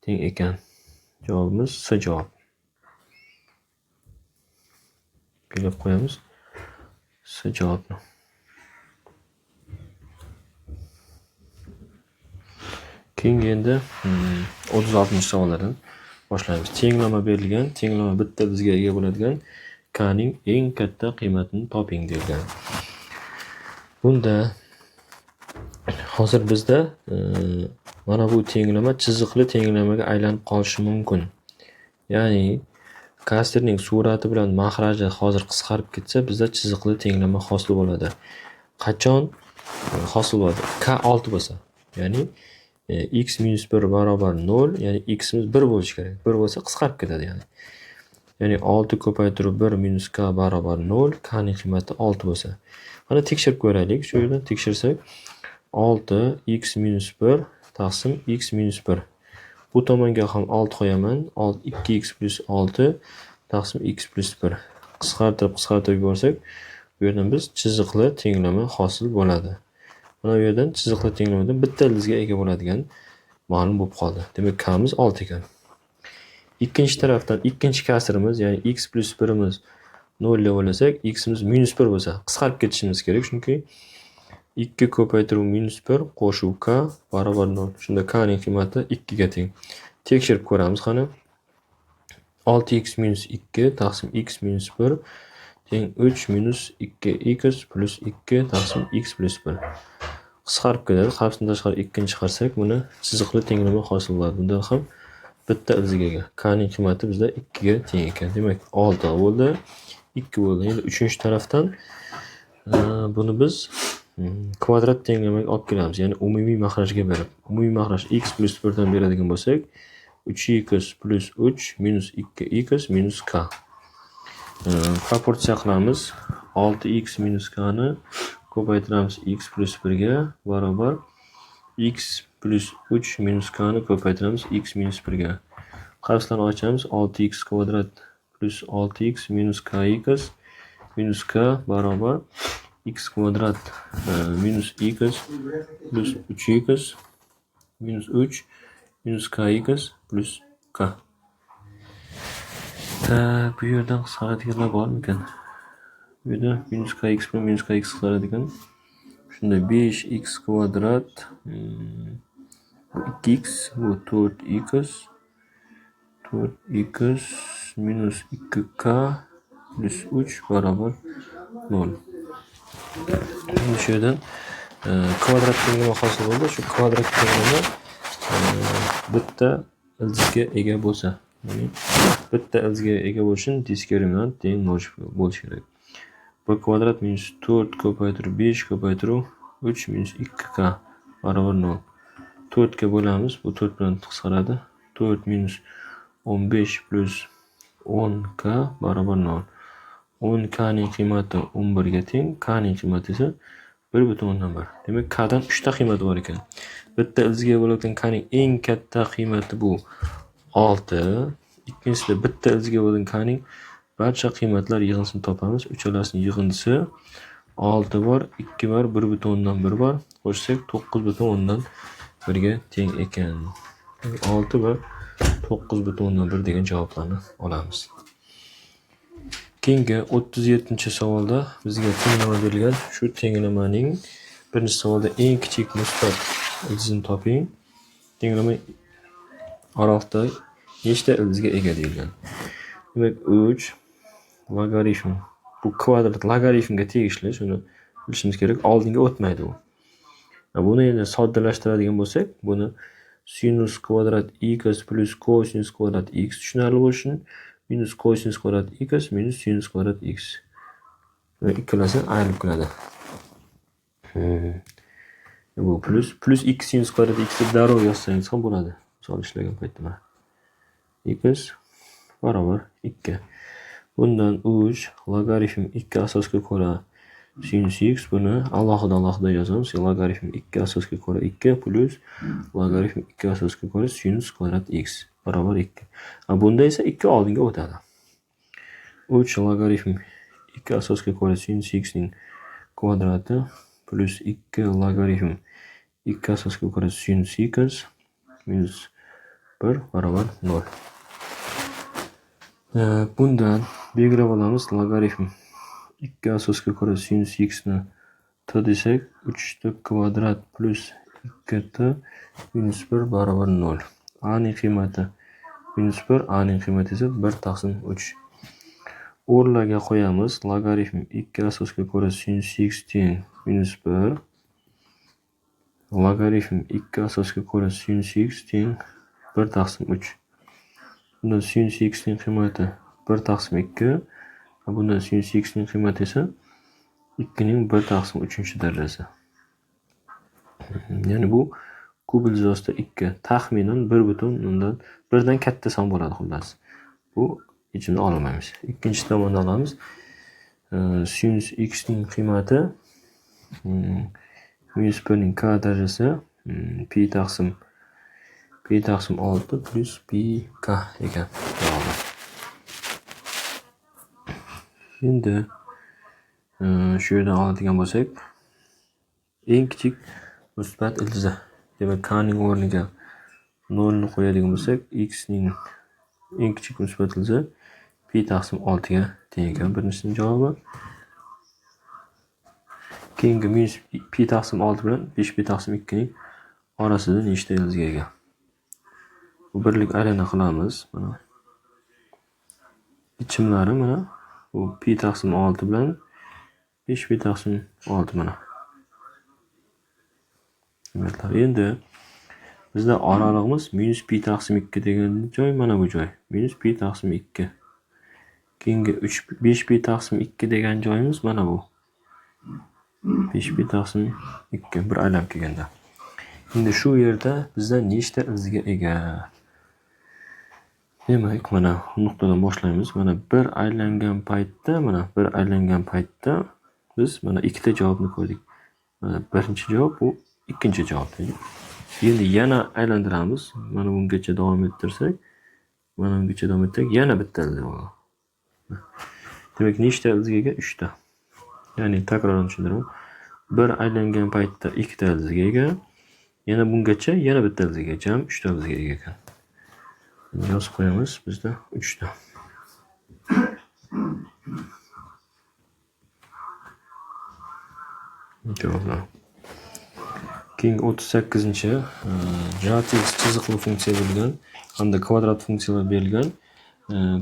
teng ekan. Javobimiz C javob. Belgilab qo'yamiz. C javobni. Keyingi endi 36-savollardan boshlaymiz. Tenglama berilgan, tenglama bitta bizga ega bo'ladigan k ning eng katta qiymatini toping deyilgan. Bunda hozir bizda mana bu tenglama chiziqli tenglamaga aylanib qolishi mumkin. Ya'ni kastrning surati bilan mahraji hozir qisqarib ketsa, bizda chiziqli tenglama hosil bo'ladi. Qachon hosil bo'ladi? K 6 bo'lsa, ya'ni x minus 1 barobar 0, ya'ni x'imiz 1 bo'lishi kerak. 1 bo'lsa qisqarib ketadi yani. Ya'ni 6 ko'paytiruv 1 minus k barobar 0, k ning qiymati 6 bo'lsa. Mana tekshirib ko'raylik. Shu yerdan tekshirsak 6 x minus 1 taqsim x minus 1. Bu tomonga ham 6 qo'yaman. 2x plus 6 taqsim x plus 1. Qisqartirib yuborsak, bu yerdan biz chiziqli tenglama hosil bo'ladi. Mana bu yerdan chiziqli tenglamadan bitta ildizga ega bo'ladigan ma'lum bo'lib qoldi. Demak, k'miz 6 ekan. Ikkinchi tarafdan ikkinchi kasrimiz, ya'ni x plus 1imiz 0 deb o'ylasak, x'imiz minus 1 bo'lsa, qisqarib ketishimiz kerak, chunki 2 ko'paytiruv minus 1 qo'shuv k barobar 0. Shunda k ning qiymati 2 ga teng. Tekshirib ko'ramiz qani. 6x minus 2 taqsim x minus 1 teng 3 minus 2x plus 2 taqsim x plus 1. Qisqarib ketadi. Qapsini tashqari 2 ni chiqarsak, buni chiziqli tenglama hosil bo'ladi. Bunda ham bitta ildiziga k ning qiymati bizda 2 ga teng ekan. Demak, 6 bo'ldi, 2 bo'ldi. Endi uchinchi tarafdan buni biz kvadrat tenglamaga olib kelamiz. Ya'ni umumiy mahrajga berib. Umumiy mahraj x plus 1 dan beradigan bo'lsak, 3x plus 3 minus 2x minus k. Proporsiya qilamiz. 6x minus k ni ko'paytiramiz x plus 1 ga barobar x plus 3 minus k ni ko'paytiramiz x minus 1 ga. Qarslarni ochamiz. 6x kvadrat plus 6x minus kx minus k barobar x kvadrat minus x plus 3x minus 3 minus kx plus k. Bu yerdan qisqaradiganlar bormikan? Bu yerda minus kx bilan minus kx qisqaradigan. Shunda 5x kvadrat bu 2x, bu 4x minus 2k plus 3 barobar 0. Şimdi şu yerdan kvadrat tenglama hosil bo'ldi. Shu kvadrat tenglama bitta ildizga ega bo'lsa, ya'ni bitta ildizga ega bo'lishun diskriminant teng bo'lishi kerak. 1 kvadrat minus 4 ko'paytiruv 5 ko'paytiruv 3 minus 2k barobar 0. 4 ga bo'lamiz. Bu 4 bilan qisqaradi. 4 minus 15 plus 10k barobar 0. 10k ning qiymati 11 ga teng, k ning qiymati esa 1/1. Demak, k dan 3 ta qiymati bor ekan. Bitta ildizga bo'lgan k ning eng katta qiymati bu 6. Ikkinchisida bitta ildizga bo'lgan k ning barcha qiymatlar yig'insini topamiz. Uchalasining yig'indisi 6 bor, 2 bor, 1/1 bor. Qo'shsak 9/1 ga teng ekan. 6 va 9,1 degan javoblarni olamiz. Keyingi 37-savolda bizga tenglama berilgan. Shu tenglamaning birinchi savolda eng kichik musbat ildizini toping. Tenglama oraliqda nechta ildizga ega deyilgan. Demak, 3 logaritm. Bu kvadrat logaritmga tegishli, shuni bilishimiz kerak. Oldinga o'tmaydi u. Buni endi soddalashtiradigan bo'lsak, buni sinus kvadrat x plus kosinus kvadrat x tushunarli bo'lishi, minus kosinus kvadrat x minus sinus kvadrat x. Ikkalasi ayrilib keladi. Bu plus x sinus kvadrat x deb darrov yozsangiz ham bo'ladi. Misol ishlagan paytda mana. X barobar 2. Bundan 3 logaritm 2 asosga ko'ra sinus x, buni alohida yozamiz. Logaritm 2 asosga ko'ra 2 plus logaritm 2 asosga ko'ra sinus kvadrat x barobar 2. Bunda esa 2 oldinga o'tadi. 3 logaritm 2 asosga ko'ra sinus x ning kvadrati plus 2 logaritm 2 asosga ko'ra sinus x minus 1 barobar 0. Bundan belgilab olamiz. Logaritm 2 asosga ko'ra sinus x ni t desak, 3t kvadrat plus 2t minus 1 barobar 0. A ning qiymati minus 1, A ning qiymati esa 1 taqsim 3. O'rlarga qo'yamiz. Logaritm 2 asosga ko'ra sinus x teng minus 1. Logaritm 2 asosga ko'ra sinus x teng 1 taqsim 3. Bundan sinus x ning qiymati 1 taqsim 2. Bundan sinus x ning qiymati esa 2 ning 1 taqsim 3-darajasi. Ya'ni bu kub ildizosida 2 taxminan 1 dan katta son bo'ladi xullas. Bu yechimni olmaymiz. Ikkinchi tomondan olamiz. Sinus x ning qiymati minus 1 ning k darajasi pi taqsim 6 plus pi k ekan. Endi shu yerdan oladigan bo'lsak, eng kichik musbat ildizi. Demak, k ning o'rniga 0 ni qo'yadigan bo'lsak, x ning eng kichik musbat ildizi pi taqsim 6 ga teng ekan. Birinchisining javobi. Keyingi minus pi taqsim 6 bilan 5 pi taqsim 2 ning orasida nechta ildizga ega? Bu birlik aylana qilamiz. Mana bichimlari mana bu pi taqsim 6 bilan 5 pi taqsim 6 mana. Endi bizda oralig'imiz minus pi taqsim 2 degan joy mana bu joy. Minus pi taqsim 2. Keyingi 5 pi taqsim 2 degan joyimiz mana bu. 5 pi taqsim 2 bir aylanib kelganda. Endi shu yerda bizda nechta ildizga ega? Demak, mana bu nuqtadan boshlaymiz. Mana bir aylangan paytda biz mana ikkita javobni ko'rdik. Mana birinchi javob, bu ikkinchi javob. Endi yana aylantiramiz. Mana bungacha davom ettirsak, yana bitta ildiz bo'ladi. Demak, nechta ildizga ega? 3 ta. Ya'ni takrordan tushundiraman. Bir aylangan paytda ikkita ildizga ega. Yana bungacha yana bitta ildizga, jam 3 ta ildizga ega ekan. Yozib qo'yamiz bizda 3 ta. Javoblar. Keyingi 38-chi jarativ chiziqli funksiya berilgan hamda kvadrat funksiyalar berilgan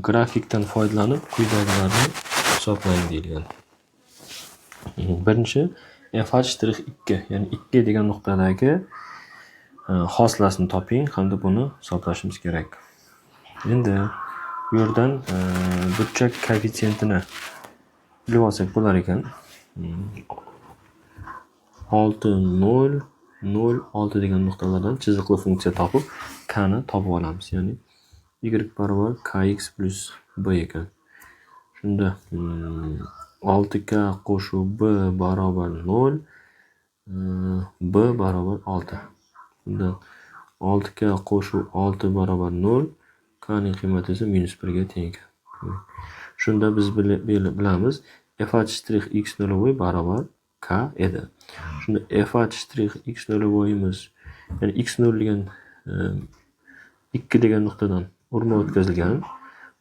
grafikdan foydalanib quyidagilarni hisoblang deyilgan. Birinchi f(2), ya'ni 2 degan nuqtadagi hoslasini toping hamda buni hisoblashimiz kerak. Endi bu yerdan burchak koeffitsiyentini bilib olsak bo'lar ekan. 6, 0, 0, 6 degan nuqtalardan chiziqli funksiya topib, k ni topib olamiz. Ya'ni y barobar kx plus b ekan. Shunda 6k qo'shib b barobar 0, b barobar 6. Bunda 6k qo'shib 6 barobar 0, k ning qiymati esa minus 1 ga teng ekan. Shunda biz bilamiz f(x0) barobar k edi. Shunda f(x0) ya'ni x0 degan 2 degan nuqtadan urma o'tkazilgan.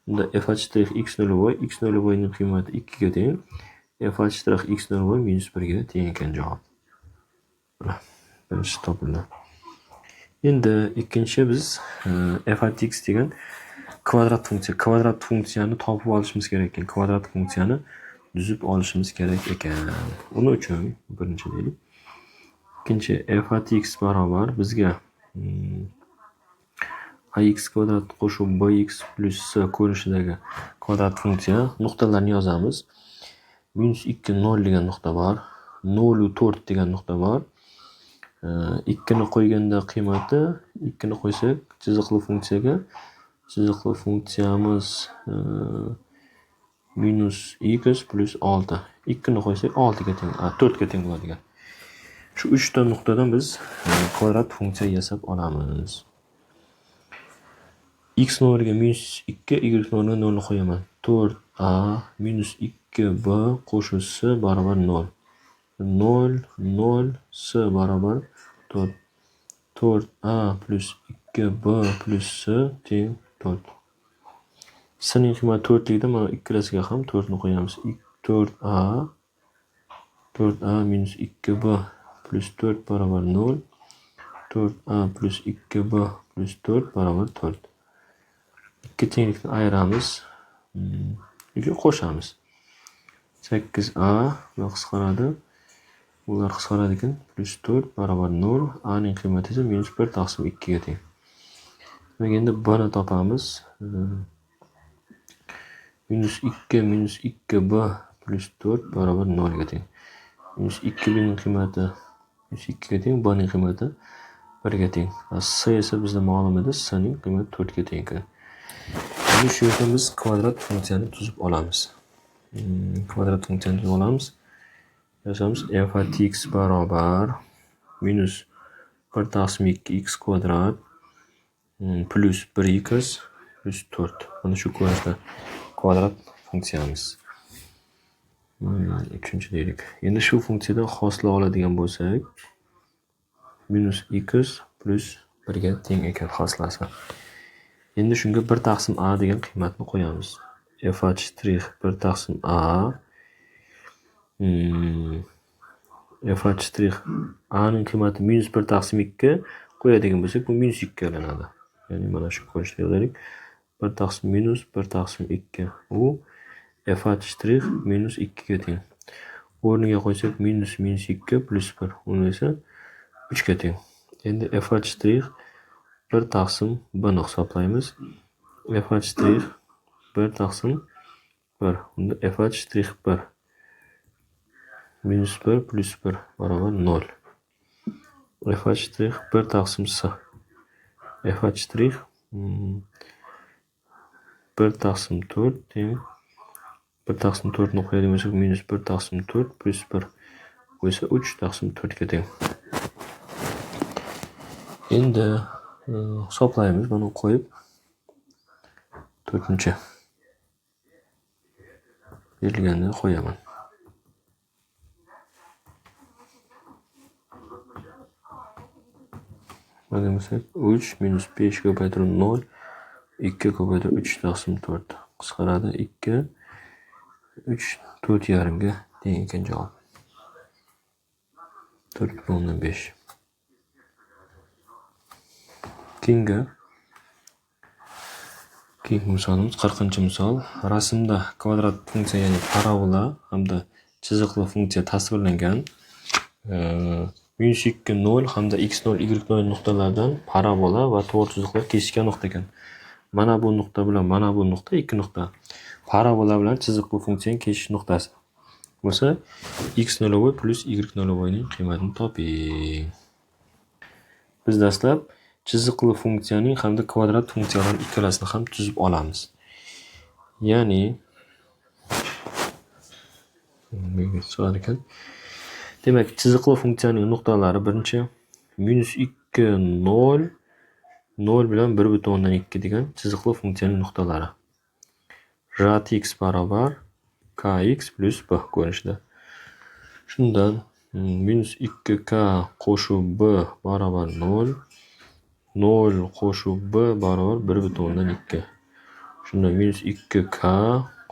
Unda f(x nolvoy, x nolvoyning qiymati 2 ga teng. f(x nolvoy minus 1 ga teng ekan javob. Mana birinchisi topildi. Endi ikkinchi biz f(x) degan kvadrat funksiyani topib olishimiz kerak ekan. Kvadrat funksiyani tuzib olishimiz kerak ekan. Uning uchun birinchi deylik. Ikkinchi f(x) barobar bizga ax kvadrat qo'shib bx plus c ko'rinishidagi kvadrat funksiya. Nuqtalarni yozamiz. -2 0 degan nuqta bor. 0 4 degan nuqta bor. 2 ni qo'yganda qiymati 2 ni qo'ysak chiziqli funksiyaga funksiyamiz -x plus 6. 2 ni qo'ysak 6 ga teng, 4 ga teng bo'ladigan. Shu 3 ta nuqtadan biz kvadrat funksiya yasab olamiz. X nolga -2, y nolga 0 ni qo'yaman. 4a minus 2b qo'shib c barobar 0. 0, 0, c barobar 4. 4a plus 2b plus c teng 4. C ning qiymati 4 ligida mana ikkalasiga ham 4 ni qo'yamiz. 4a minus 2b plus 4 barobar 0. 4a plus 2b plus 4 barobar 4. Ikki tenglikni ayiramiz. Qo'shamiz. 8a va qisqaradi. Ular qisqaradi ekan. Plus 4 barobar 0. A ning qiymati esa -1 taqsim 2 ga teng. Demak, endi b ni topamiz. -2 minus 2b plus 4 barobar 0 ga teng. -2 ning qiymati -2 ga teng, b ning qiymati 1 ga teng. C esa bizda ma'lum edi, c ning qiymati 4 ga teng ekan. Endi shu yerda biz kvadrat funksiyani tuzib olamiz. Kvadrat funksiyani tuzib olamiz. Yozamiz f(x) barobar minus 1 taqsim 2x kvadrat plus 1x plus 4. Mana shu ko'rinishda kvadrat funksiyamiz. Uchinchi deylik. Endi shu funksiyadan hosila oladigan bo'lsak, -x plus 1 ga teng ekan hosilasi. Endi shunga 1 taqsim a degan qiymatni qo'yamiz. f(1 taqsim a f(a) ning qiymati -1 taqsim 2 qo'yadigan bo'lsak, bu -2 aylanadi. Ya'ni mana shu ko'rinishda yozaylik. 1 taqsim -1 taqsim 2. U f(1 -2 ga teng. O'rniga qo'ysak -2 plus 1. Uni esa 3 ga teng. Endi f(1 taqsim b ni hisoblaymiz. f(1 taqsim 1. Unda f(1) -1 plus 1 barobar 0. f(1 taqsim c. f(1 taqsim 4 teng 1 taqsim 4 ni qo'yadigan bo'lsak, -1 taqsim 4 plus 1 qo'ysa 3 taqsim 4 ga teng. Endi hisoblaymiz. Buni qo'yib 4-chi berilganini qo'yaman. Mana bo'lsak 3 minus 5 ko'paytirib 0, 2 ko'paytirib 3 taqsim 4 qisqaradi. 2, 3, 4,5 ga teng ekan javob. 4,5. Keyingi misolimiz 40-misol. Rasmda kvadrat funksiya, ya'ni parabola hamda chiziqli funksiya tasvirlangan. -2 0 hamda x0 y0 nuqtalardan parabola va to'g'ri chiziqlar kesishgan nuqta ekan. Mana bu nuqta bilan mana bu nuqta ikki nuqta. Parabola bilan chiziqli funksiyaning keshish nuqtasi bo'lsa, x0 plus y0 ning qiymatini toping. Biz dastlab chiziqli funksiyaning hamda kvadrat funksiyalarning ikkalasini ham tuzib olamiz. Ya'ni demak, chiziqli funksiyaning nuqtalari birinchi -2 0 0 bilan 1,2 degan chiziqli funksiyaning nuqtalari. Rad x barobar kx plus b ko'rinishda. Shundan -2k qo'shib b barobar 0, 0 qo'shib b barobar 1/2. Shunda minus 2k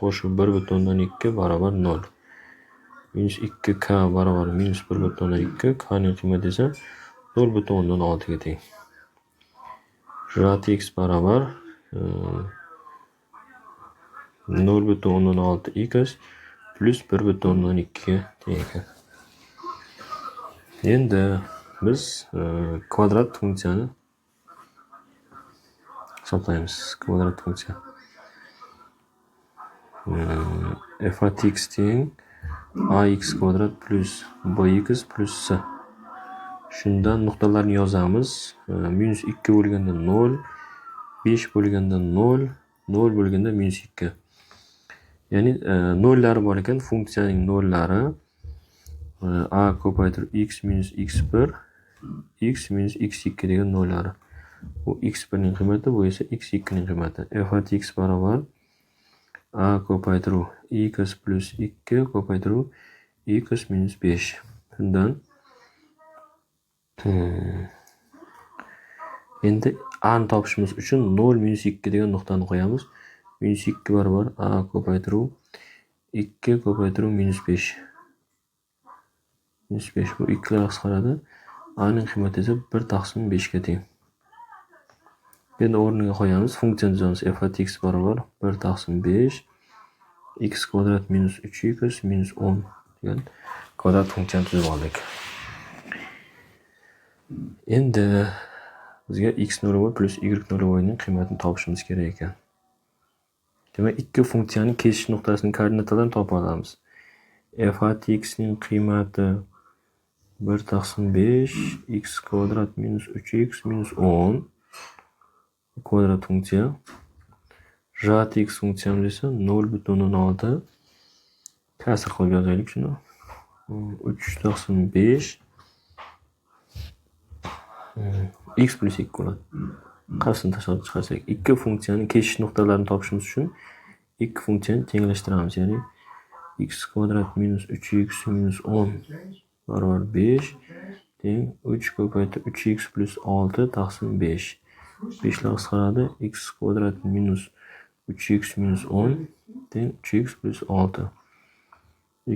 qo'shib 1/2 barobar 0. Minus 2k barobar minus 1/2. K ning qiymati esa 0/6 ga teng. Jat x barobar 0/6x plus 1/2 ga teng ekan. Endi biz kvadrat funksiyani hisoblaymiz. Kvadrat funksiya. F at x teng ax kvadrat plus bx plus c. Shundan nuqtalarni yozamiz. Minus 2 bo'lganda 0, 5 bo'lganda 0, 0 bo'lganda minus 2. Ya'ni nollari bor ekan, funksiyaning nollari a ko'paytirib x minus x1, x minus x2 degan nollari. Bu x1 ning qiymati, bu esa x2 ning qiymati. F at x barobar a ko'paytiruv x plus 2 ko'paytiruv x minus 5. Shundan endi a ni topishimiz uchun 0 minus 2 degan nuqtani qo'yamiz. Minus 2 barobar a ko'paytiruv 2 ko'paytiruv minus 5. Minus 5 bu 2 lar qisqaradi. A ning qiymati esa 1/5 ga teng. Endi o'rniga qo'yamiz. Funksiyani yozamiz. F at x barobar 1/5 x kvadrat minus 3x minus 10 degan kvadrat funksiyani tuzib oldik. Endi bizga x0 plus y0 ning qiymatini topishimiz kerak ekan. Demak, ikki funksiyaning kesishish nuqtasining koordinatalarini topa olamiz. F at x ning qiymati 1/5 x kvadrat minus 3x minus 10 kvadrat funksiya. Jat x funksiyamiz esa 0/6 kasr qilib yozaylik shuni. 3/5 x plus 2 bo'ladi. Qarsini tashlab chiqarsak, ikki funksiyaning kesishish nuqtalarini topishimiz uchun ikki funksiyani tenglashtiramiz. Ya'ni x kvadrat minus 3x minus 10 barobar 5 teng 3 ko'paytirib 3x plus 6 taqsim 5. 5 lar qisqaradi. X kvadrat minus 3x minus 10 teng 3x plus 6.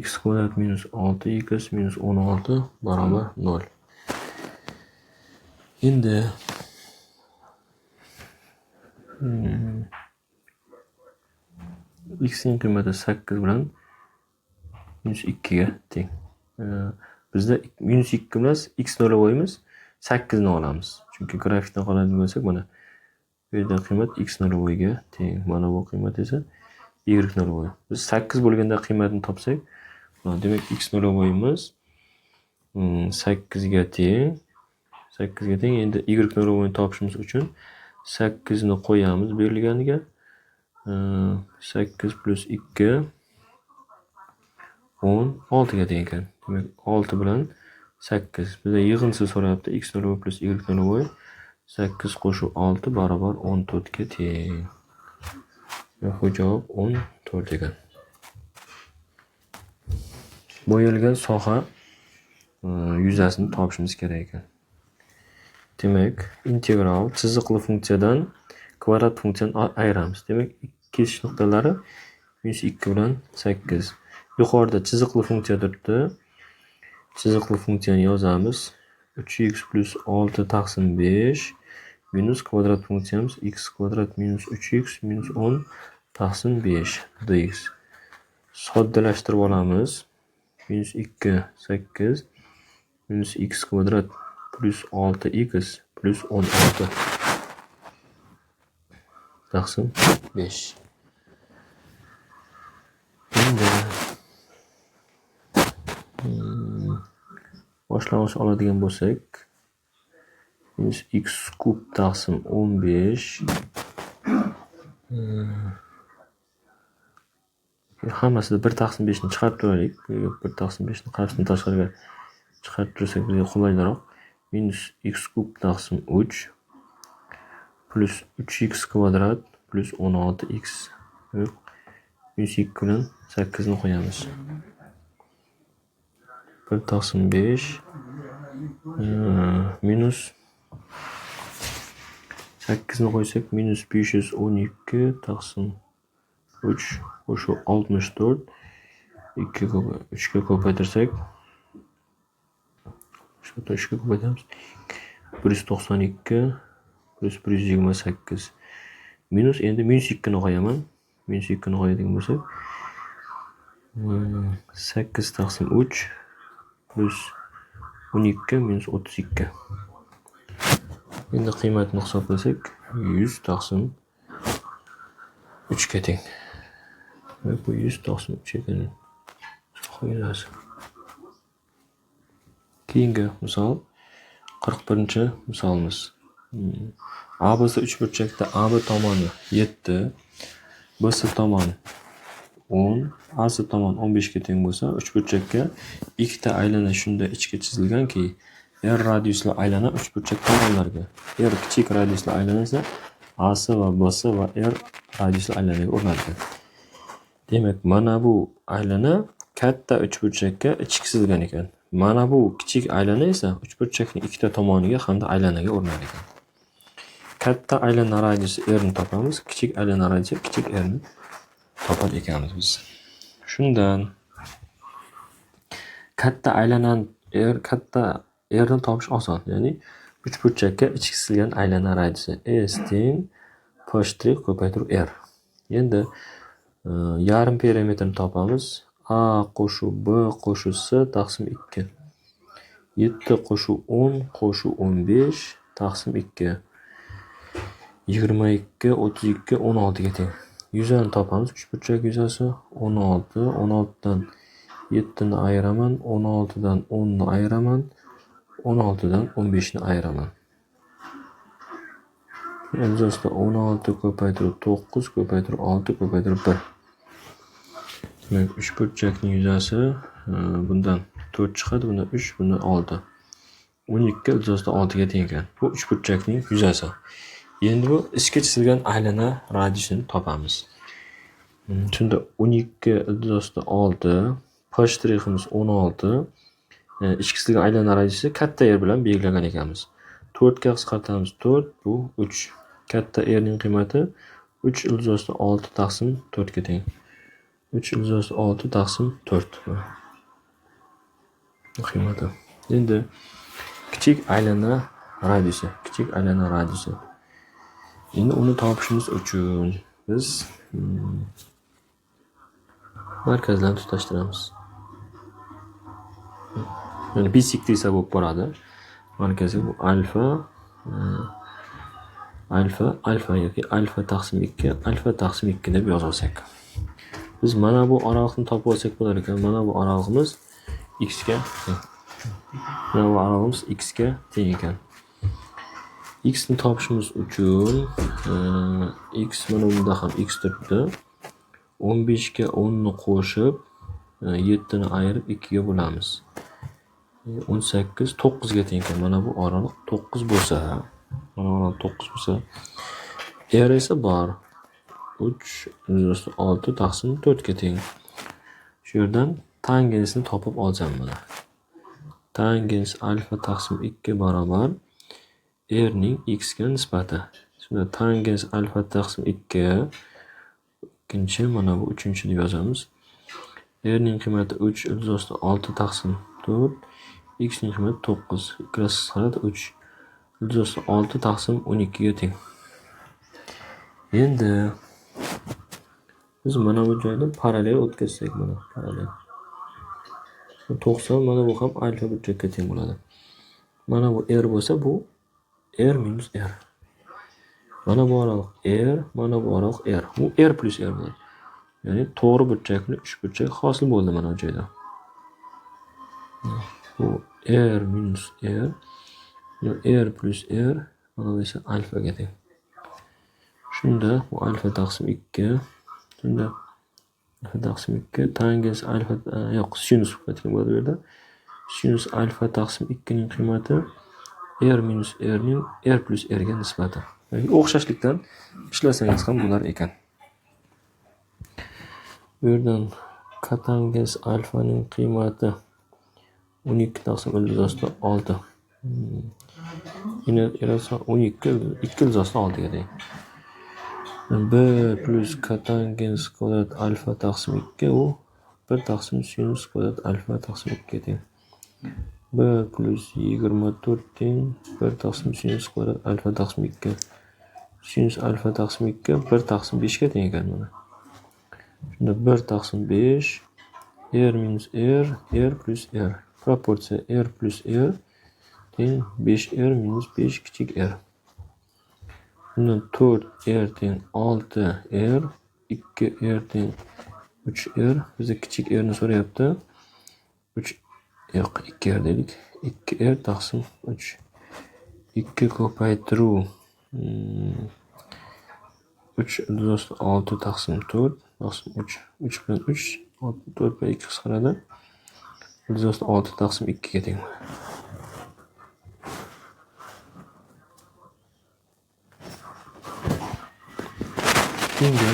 X kvadrat minus 6x minus 16 barobar 0. Endi x ning qiymati 8 bilan minus 2 ga teng. Bizda minus 2 bilan x0 qo'yamiz, 8 ni olamiz. Chunki grafikdan qoladigan bo'lsak, mana bu yerda qiymat x0 ga teng. Mana bu qiymat esa y0. Biz 8 bo'lganda qiymatni topsak, demak x0 bo'yimiz 8 ga teng. 8 ga teng. Endi y0 bo'yini topishimiz uchun 8 ni qo'yamiz berilganiga. 8 plus 2 16 ga teng ekan. Demak 6 bilan 8. Bizda yig'insiz so'rayapti. x0 plus y0 bo'y 8 qo'shib 6 barobar 14 ga teng. Bu javob 14 ekan. Bo'yalgan soha yuzasini topishimiz kerak ekan. Demak, integral chiziqli funksiyadan kvadrat funksiyani ayiramiz. Demak, kesish nuqtalari minus 2 bilan 8. Yuqorida chiziqli funksiya turibdi. Chiziqli funksiyani yozamiz. 3x plus 6 taqsim 5 minus kvadrat funksiyamiz x kvadrat minus 3x minus 10 taqsim 5 dx. Soddalashtirib olamiz. Minus 2 8 minus x kvadrat plus 6x plus 16 taqsim 5. Endi boshlang'ich oladigan bo'lsak, minus x kub taqsim 15 hammasida 1/5 ni chiqarib turaylik. 1/5 ni qarshisini tashqariga chiqarib tursak bizga qulayroq. Minus x kub taqsim 3 plus 3x kvadrat plus 16x. Minus 2 bilan 8 ni qo'yamiz. 1/5 minus 8 ni qo'ysak minus 512 taqsim 3 qo'shuv 64. 3 ga ko'paytirsak 3 ga ko'paytiramiz. 192 plus 128 minus endi minus 2 ni qo'yaman. Minus 2 ni qo'yadigan bo'lsak 8 taqsim 3 plus 12 minus 32. Endi qiymatni hisoblasak 100 taqsim 3 ga teng. Bu 100 taqsim 3 ga teng. Qo'yiladi. Keyingi misol 41-misolimiz. A bo'lsa 3 burchakda AB tomoni 7, BC tomoni 10, AC tomoni 15 ga teng bo'lsa, 3 burchakka ikkita aylana shunda ichga chizilganki, R radiusli aylana 3 burchak tomonlarga. R kichik radiusli aylana esa AC va BC va R radiusli aylanaga o'rnatilgan. Demak, mana bu aylana katta 3 burchakka ichga chizilgan ekan. Mana bu kichik aylana esa 3 burchakning ikkita tomoniga hamda aylanaga o'rnatilgan. Katta aylana radiusi R ni topamiz, kichik aylana radiusi kichik R ni topar ekanmiz biz. Shundan katta aylanani katta R ni topish oson. Ya'ni 3 burchakka ichga chizilgan aylana radiusi S teng P' ko'paytirib R. Endi yarim perimetrni topamiz. A qo'shuv B qo'shuv C taqsim 2. 7 qo'shuv 10 qo'shuv 15 taqsim 2. 22, 32, 16 ga teng. Yuzani topamiz. 3 burchak yuzasi 16. 16dan 7 ni ayiraman. 16dan 10 ni ayiraman. 16dan 15 ni ayiraman. Yuzasida 16 ko'paytirib 9 ko'paytirib 6 ko'paytirib 1. Demak, 3 burchakning yuzasi bundan 4 chiqadi, bundan 3, bundan 6. 12 yuzasida 6 ga teng ekan. Bu 3 burchakning yuzasi. Endi bu ichga chizilgan aylana radiusini topamiz. Shunda 12 yuzasida 6, P' 16. Ichga chizilgan aylana radiusi katta R bilan belgilagan ekanmiz. 4 ga qisqartiramiz 4, bu 3. Katta R ning qiymati 3 yuzasida 6 taqsim 4 ga teng. 3 yuzasida 6 taqsim 4. Qiymati. Endi kichik aylana radiusi, Endi uni topishimiz uchun biz markazlarni tutashtiramiz. Yani bisektrisa bo'lib boradi. Markazi bu alfa yoki alfa taqsim 2, alfa taqsim 2 deb yozib olsak. Biz mana bu oraliqni topib olsak bo'lar ekan. Mana bu oraliqimiz x ga teng. Mana bu oraliqimiz x ga teng ekan. X ni topishimiz uchun x mana bunda ham x turibdi. 15 ga 10 ni qo'shib 7 ni ayirib 2 ga bo'lamiz. 18 9 ga teng ekan. Mana bu oraliq 9 bo'lsa, R esa bor. 3 yuzasida 6 taqsim 4 ga teng. Shu yerdan tangensni topib olsam mana. Tangens alfa taqsim 2 barobar R ning x ga nisbati. Shunda tangens alfa taqsim 2 ikkinchi, mana bu uchinchi deb yozamiz. R ning qiymati 3 yuzasida 6 taqsim 4, x ning qiymati 9. Ikkilasi qisqaradi 3 yuzasida 6 taqsim 12 ga teng. Endi biz mana bu joyda parallel o'tkazsak, mana parallel. 90 mana bu ham alfa burchakka teng bo'ladi. Mana bu R bo'lsa, bu R minus R. Mana bu oraliq R, mana bu oraliq R. Bu R plus R bo'ladi. Ya'ni to'g'ri burchakli 3 burchak hosil bo'ldi mana bu joyda. Bu R minus R, R plus R, mana bu esa alfa ga teng. Shunda bu alfa taqsim 2, shunda alfa taqsim 2 tangens alfa yo'q, sinus qilgan bo'ladi bu yerda. Sinus alfa taqsim 2 ning qiymati R minus R ning R plus R ga nisbati. Ya'ni o'xshashlikdan ishlasangiz ham bo'lar ekan. Bu yerdan kotangens alfa ning qiymati 12 taqsim 1/6. Yine 12 2 yuzasini oldiga teng. 1 plus kotangens kvadrat alfa taqsim 2 u 1 taqsim sinus kvadrat alfa taqsim 2 teng. 1 plus 24 teng 1 taqsim sinus kvadrat alfa taqsim 2. Sinus alfa taqsim 2 1 taqsim 5 ga teng ekan mana. Shunda 1 taqsim 5 r minus r plus r. Proporsiya r plus r teng 5r minus 5 kichik r. Bundan 4r teng 6r, 2r teng 3r. Bizda kichik r'ni so'rayapti. 2r dedik. 2r taqsim 3. 2 ko'paytiruv 3 6 taqsim 4 taqsim 3. 3 bilan 3 4 bilan 2 qisqaradi. 6 taqsim 2 ga teng. Endi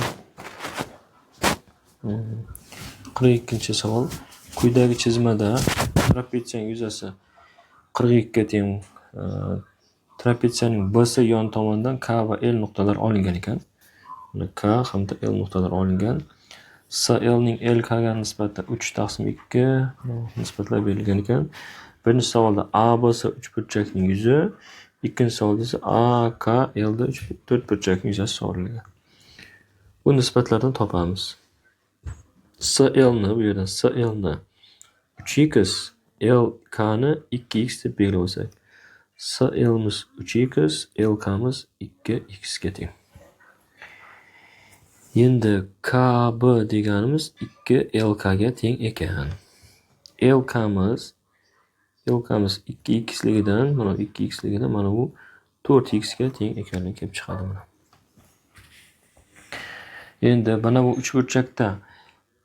42-savol. Quyidagi chizmada trapetsiyaning yuzasi 42 ga teng. Trapetsiyaning BS yon tomonidan K va L nuqtalar olingan ekan. K hamda L nuqtalar olingan. SL ning LK ga nisbatan 3 taqsim 2 nisbatlar berilgan ekan. Birinchi savolda ABS uchburchakning yuzi, ikkinchi savolda esa AKL da 4 burchakning yuzasi so'ralgan. Bu nisbatlardan topamiz. SL ni bu yerdan SL ni 3x, LK ni 2x deb belgilab olsak. SL miz 3x, LK miz 2x ga teng. Endi KB deganimiz 2LK ga teng ekan. LK miz 2x ligidan, mana 2x ligidan mana bu 4x ga teng ekanligi kelib chiqadi mana. Endi mana bu uchburchakda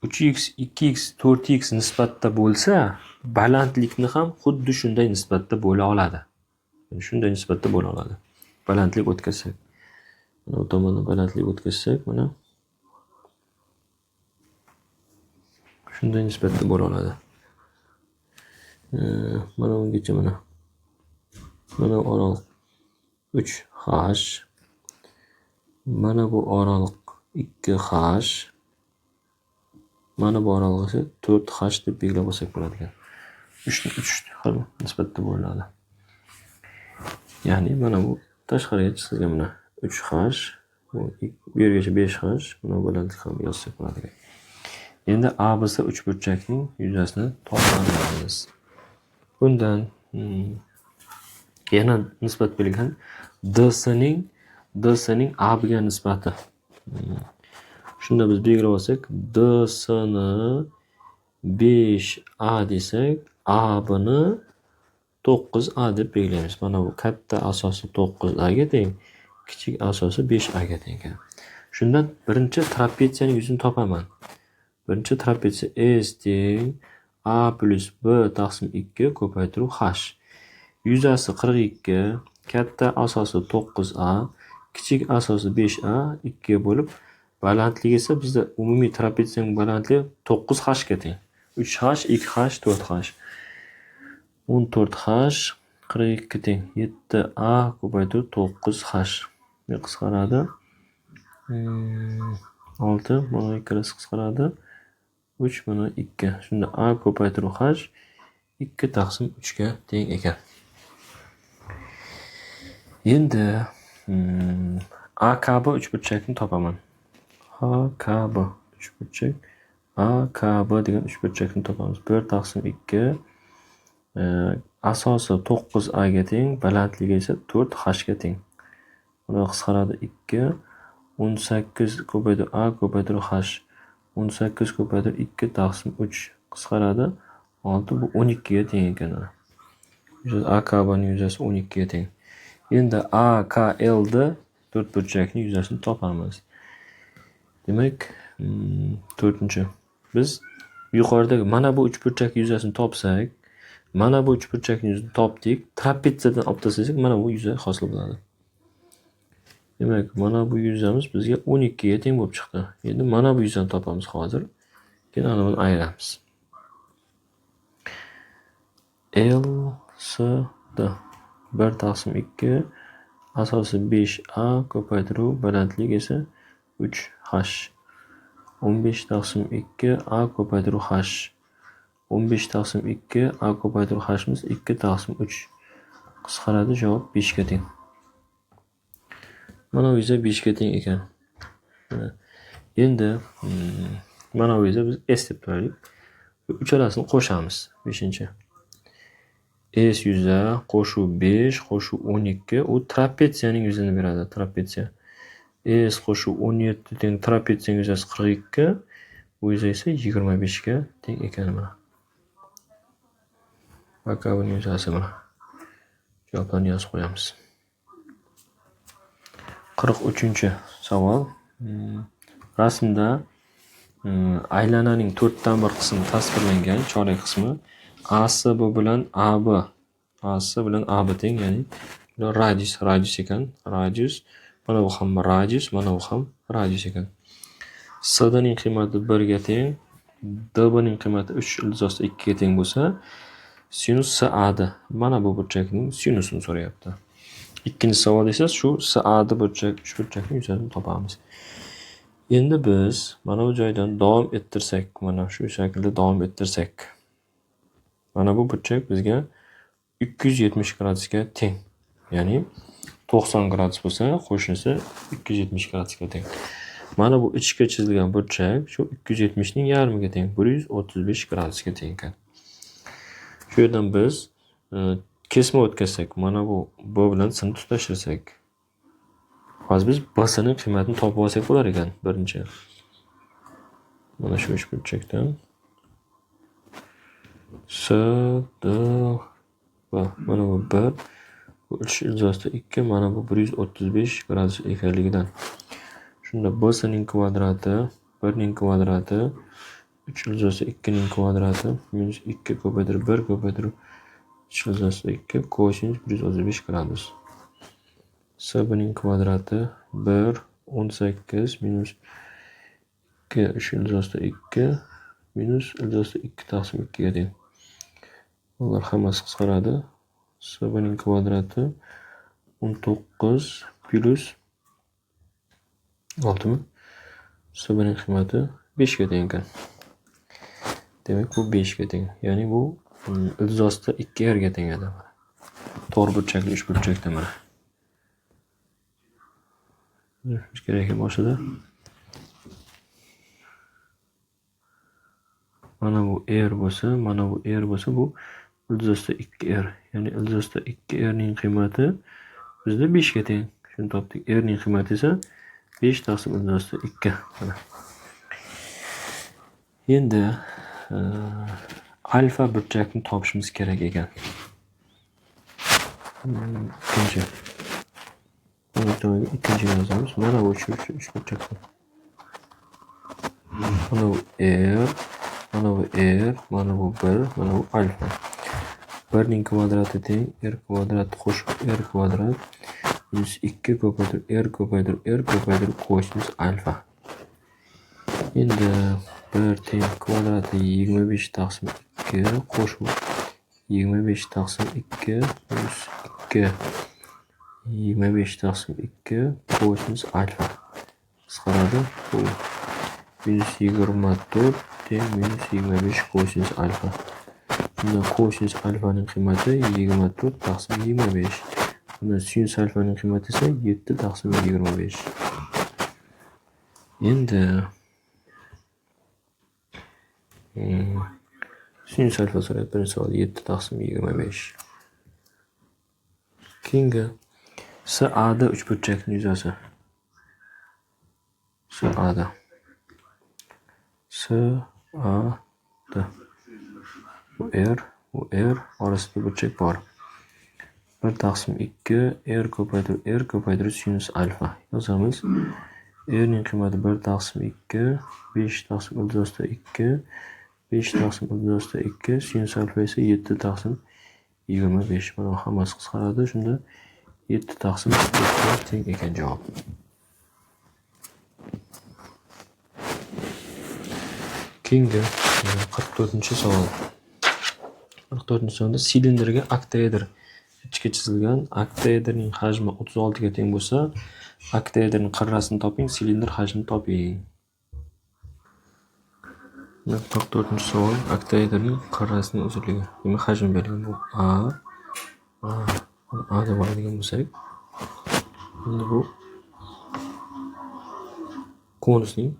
3x, 2x, 4x nisbatda bo'lsa, balandlikni ham xuddi shunday nisbatda bo'la oladi. Shunday nisbatda bo'la oladi. Balandlik o'tkazsak. Mana bu tomondan balandlik o'tkazsak, mana shunday nisbatda bo'la oladi. Mana bungacha mana. Mana bu oraliq 3h. Mana bu oraliq 2h. Mana bu oraliq esa 4h deb belgilab olsak bo'ladi ekan. 3 xil nisbatda bo'ladi. Ya'ni mana bu tashqariga chizilgan mana 3h, bu yergacha 5h, mana bu balandlik ham yozsak bo'ladi ekan. Endi ABS uchburchakning yuzasini topamiz. Bundan yana nisbat berilgan DS ning AB ga nisbati. Shunda biz belgilab olsak, DS ni 5A desak, AB ni 9A deb belgilaymiz. Mana bu katta asosi 9A ga teng, kichik asosi 5A ga teng ekan. Shundan birinchi trapetsiyaning yuzini topaman. Birinchi trapetsiya S teng A plus B taqsim 2 ko'paytiruv H. Yuzasi 42, katta asosi 9A, kichik asosi 5A 2 ga bo'lib, balandligi esa bizda umumiy trapetsiyaning balandligi 9h ga teng. 3h, 2h, 4h. 14h 42 teng 7A ko'paytiruv 9h. Qisqaradi. 6 mana ikkalasi qisqaradi. 3 mana 2. Shunda A ko'paytiruv H 2 taqsim 3 ga teng ekan. Endi AKB uchburchakni topaman. AKB uchburchak, AKB degan uchburchakni topamiz. 1 taqsim 2 asosi 9A ga teng, balandligi esa 4h ga teng. Buni qisqaradi 2, 18 ko'paytiruv A ko'paytiruv H. 18 ko'paytiruv 2 taqsim 3 qisqaradi 6, bu 12 ga teng ekan. AKB ning yuzasi 12 ga teng. Endi AKL da 4 burchakning yuzasini topamiz. Demak, 4-chi. Biz yuqoridagi mana bu uchburchak yuzasini topsak, mana bu uchburchakning yuzini topdik, trapetsiyadan olib tashlasak, mana bu yuza hosil bo'ladi. Demak, mana bu yuzamiz bizga 12 ga teng bo'lib chiqdi. Endi mana bu yuzani topamiz hozir. Keyin ana buni ayiramiz. LCD 1 taqsim 2 asosi 5a ko'paytiruv balandlik esa 3h. 15 taqsim 2 a ko'paytiruv h. 15 taqsim 2 a ko'paytiruv h'imiz 2 taqsim 3. Qisqaradi, javob 5 ga teng. Mana bu esa 5 ga teng ekan. Endi mana bu esa biz s deb turaylik. Uchalasini qo'shamiz. 5-chi. S yuza qo'shuv 5 qo'shuv 12 u trapetsiyaning yuzini beradi. Trapetsiya. S qo'shuv 17 teng trapetsiyaning yuzasi 42, bu yuza esa 25 ga teng ekan mana. Bakavning yuzasi mana. Javoblarni yozib qo'yamiz. 43-savol. Rasmda aylananing 4/1 qismi tasvirlangan, chorak qismi AC bilan AB. AC bilan AB teng, ya'ni radius ekan. Radius. Mana bu ham radius, mana bu ham radius ekan. CD ning qiymati 1 ga teng, DB ning qiymati 3/2 ga teng bo'lsa, sinus CAD. Mana bu burchakning sinusini so'rayapti. Ikkinchi savol esa shu CAD burchakning yuzasini topamiz. Endi biz mana bu joydan davom ettirsak, mana shu shaklda davom ettirsak, mana bu burchak bizga 270 gradusga teng. Ya'ni 90 gradus bo'lsa, qo'shnisi 270 gradusga teng. Mana bu ichga chizilgan burchak shu 270 ning yarmiga teng, 135 gradusga teng ekan. Shu yerdan biz kesma o'tkazsak, mana bu B bilan sini tutashtirsak, hozir biz B ning qiymatini topib olsak bo'lar ekan, birinchi. Mana shu uch burchakdan S, D, B. Mana bu 1, bu 3/2, mana bu 135 gradus ekanligidan. Shunda B ning kvadrati, 1 ning kvadrati, 3/2 ning kvadrati minus 2 ko'paytirib 1 ko'paytirib 3/2 kosinus 135 gradus. S ning kvadrati 1 18 minus 2 3/2 minus 2 taqsim 2 ga teng. Ular hammasi qisqaradi. S ning kvadrati 19 plus 6 mi? S ning qiymati 5 ga teng ekan. Demak, bu 5 ga teng. Ya'ni bu 2r ga teng edi. To'g'ri burchakli uch burchakda mana. Biz kerak boshida. Mana bu r bo'lsa, mana bu r bo'lsa, bu 2r. Ya'ni 2r ning qiymati bizda 5 ga teng. Shuni topdik. R ning qiymati esa 5 taqsim 2. Mana. Endi alfa burchakni topishimiz kerak ekan. Ikkinchi. Ikkinchi yozamiz. Mana bu uch burchak. Mana bu r, mana bu r, mana bu 1, mana bu alfa. 1 ning kvadrati teng r kvadrat qo'shib r kvadrat minus 2 ko'paytirib r ko'paytirib r ko'paytirib kosinus alfa. Endi 1 teng kvadrati 25 taqsim 2 qo'shib 25 taqsim 2 minus 2 25 taqsim 2 kosinus alfa. Qisqaradi. Bu minus 24 teng minus 25 kosinus alfa. Bunda kosinus alfaning qiymati 24 taqsim 25. Bunda sinus alfaning qiymati esa 7 taqsim 25. Endi sinus alfa so'rayapti. Birinchi savol 7 taqsim 25. Keyingi SAD uchburchakning yuzasi. SAD. SAD. Bu R orasida burchak bor. 1 taqsim 2 R ko'paytirib sinus alfa. Yozamiz. R ning qiymati 1 taqsim 2, 5 taqsim 2, 5 taqsim 2, sinus alfa esa 7 taqsim 25. Mana hammasi qisqaradi. Shunda 7 taqsim 2 teng ekan javob. Keyingi 44-savol. 44-savolda silindrga oktaedr ichga chizilgan oktaedrning hajmi 36 ga teng bo'lsa, oktaedrning qirrasini toping, silindr hajmini toping. 44-savol. Oktaedrning qirrasining uzunligi. Demak, hajmi berilgan bu A deb oladigan bo'lsak, endi bu konusning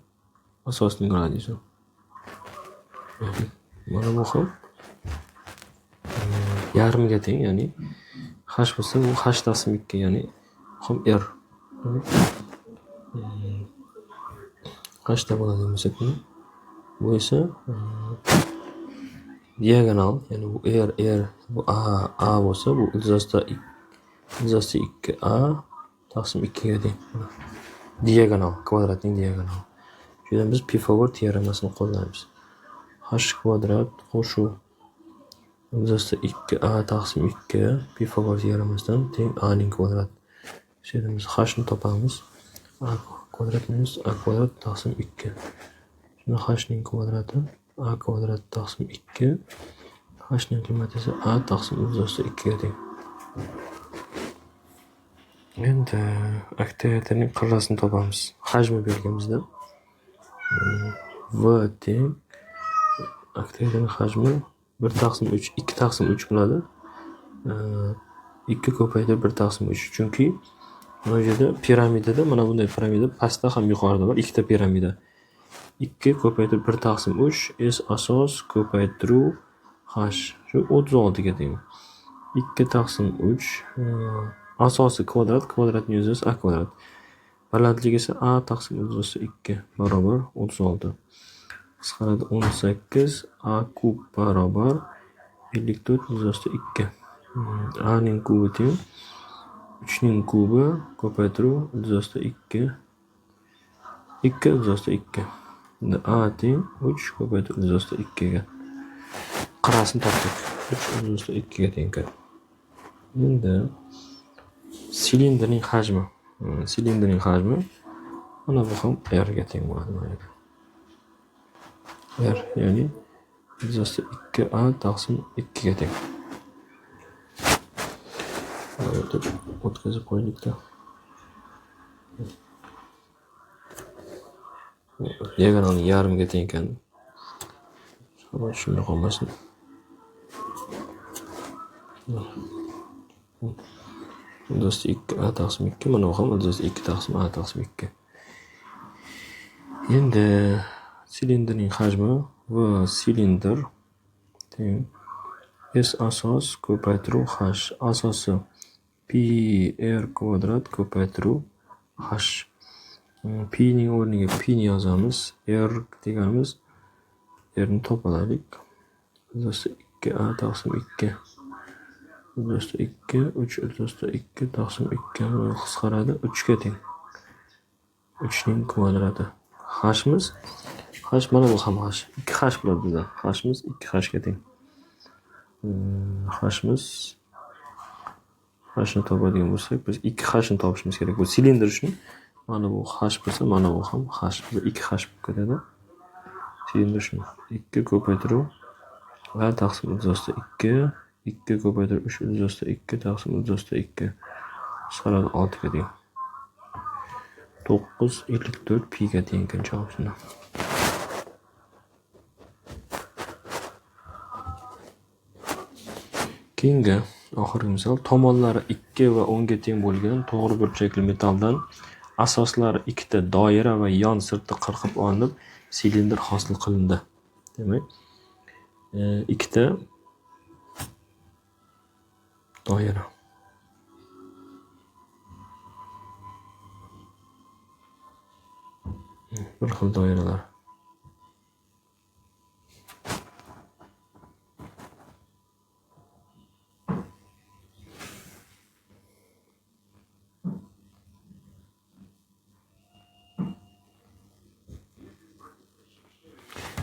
asosining radiusi. Mana bu ham yarmiga teng, ya'ni h bo'lsa, bu h/2, ya'ni ham r. h deb oladigan bo'lsak, bu esa diagonal, ya'ni bu r, bu a bo'lsa, bu ildiz 2a taqsim 2 ga teng. Diagonal, kvadratning diagonali. Shu yerdan biz Pifagor teoremasini qo'llaymiz. H kvadrat qo'shuv ildiz 2a taqsim 2 Pifagor teoremasidan teng a ning kvadrati. Shu yerdan biz h ni topamiz. A kvadrat minus a kvadrat taqsim 2. Shunda h ning kvadrati a kvadrat taqsim 2. H ning qiymati esa a taqsim ildiz 2 ga teng. Endi oktaedrning qirrasini topamiz. Hajmi berganimizda v teng oktaedrning hajmi 1/3, 2/3 bo'ladi. 2 ko'paytirib 1/3. Chunki mana bu yerda piramidada, mana bunday piramida pastda ham yuqorida bor, ikkita piramida. 2 ko'paytirib 1/3 s asos ko'paytiruv h. Shu 36 ga teng. 2/3 asosi kvadrat, kvadratning yuzasi a kvadrat. Balandligi esa a taqsim ildiz 2 barobar 36. Qisqaradi 18 a kub barobar 54 ildiz 2. A ning kubi teng 3 ning kubi ko'paytiruv ildiz 2. 2 ildiz 2. Endi a teng 3 ko'paytiruv ildiz 2 ga. Qirrasini topdik. 3 ildiz 2 ga teng. Endi silindrning hajmi. Silindrning hajmi mana bu ham r ga teng bo'ladi. R, ya'ni ildiz 2a taqsim 2 ga teng. O'tkazib qo'ydik-da. Diagonalning yarmiga teng ekan. Shunday qolmasin. Ildiz 2a taqsim 2, mana bu ham ildiz 2 taqsim a taqsim 2. Endi silindrning hajmi v silindr teng s asos ko'paytiruv h. Asosi pi r kvadrat ko'paytiruv h. Pi ning o'rniga pi ni yozamiz. R deganimiz r ni topalaylik. Ildiz 2a taqsim 2. Ildiz 2, 3 ildiz 2 taqsim 2 qisqaradi 3 ga teng. 3 ning kvadrati. H'imiz mana bu ham h. 2h bo'ladi bizda. H'imiz 2h ga teng. H'ni topadigan bo'lsak, biz 2h ni topishimiz kerak. Bu silindr uchun mana bu h bo'lsa, mana bu ham h. 2h bo'lib ketadi. Silindr uchun 2 ko'paytiruv a taqsim ildiz 2. 2 ko'paytirib 3 ildiz 2 taqsim ildiz 2. Qisqaradi 6 ga teng. 954 pi ga teng ekan javob shunda. Keyingi oxirgi misol, tomonlari 2 va 10 ga teng bo'lgan to'g'ri burchakli metalldan asoslari 2 ta doira va yon sirti qirqib olinib, silindr hosil qilindi. Demak, 2 ta doira. Bir xil doiralar.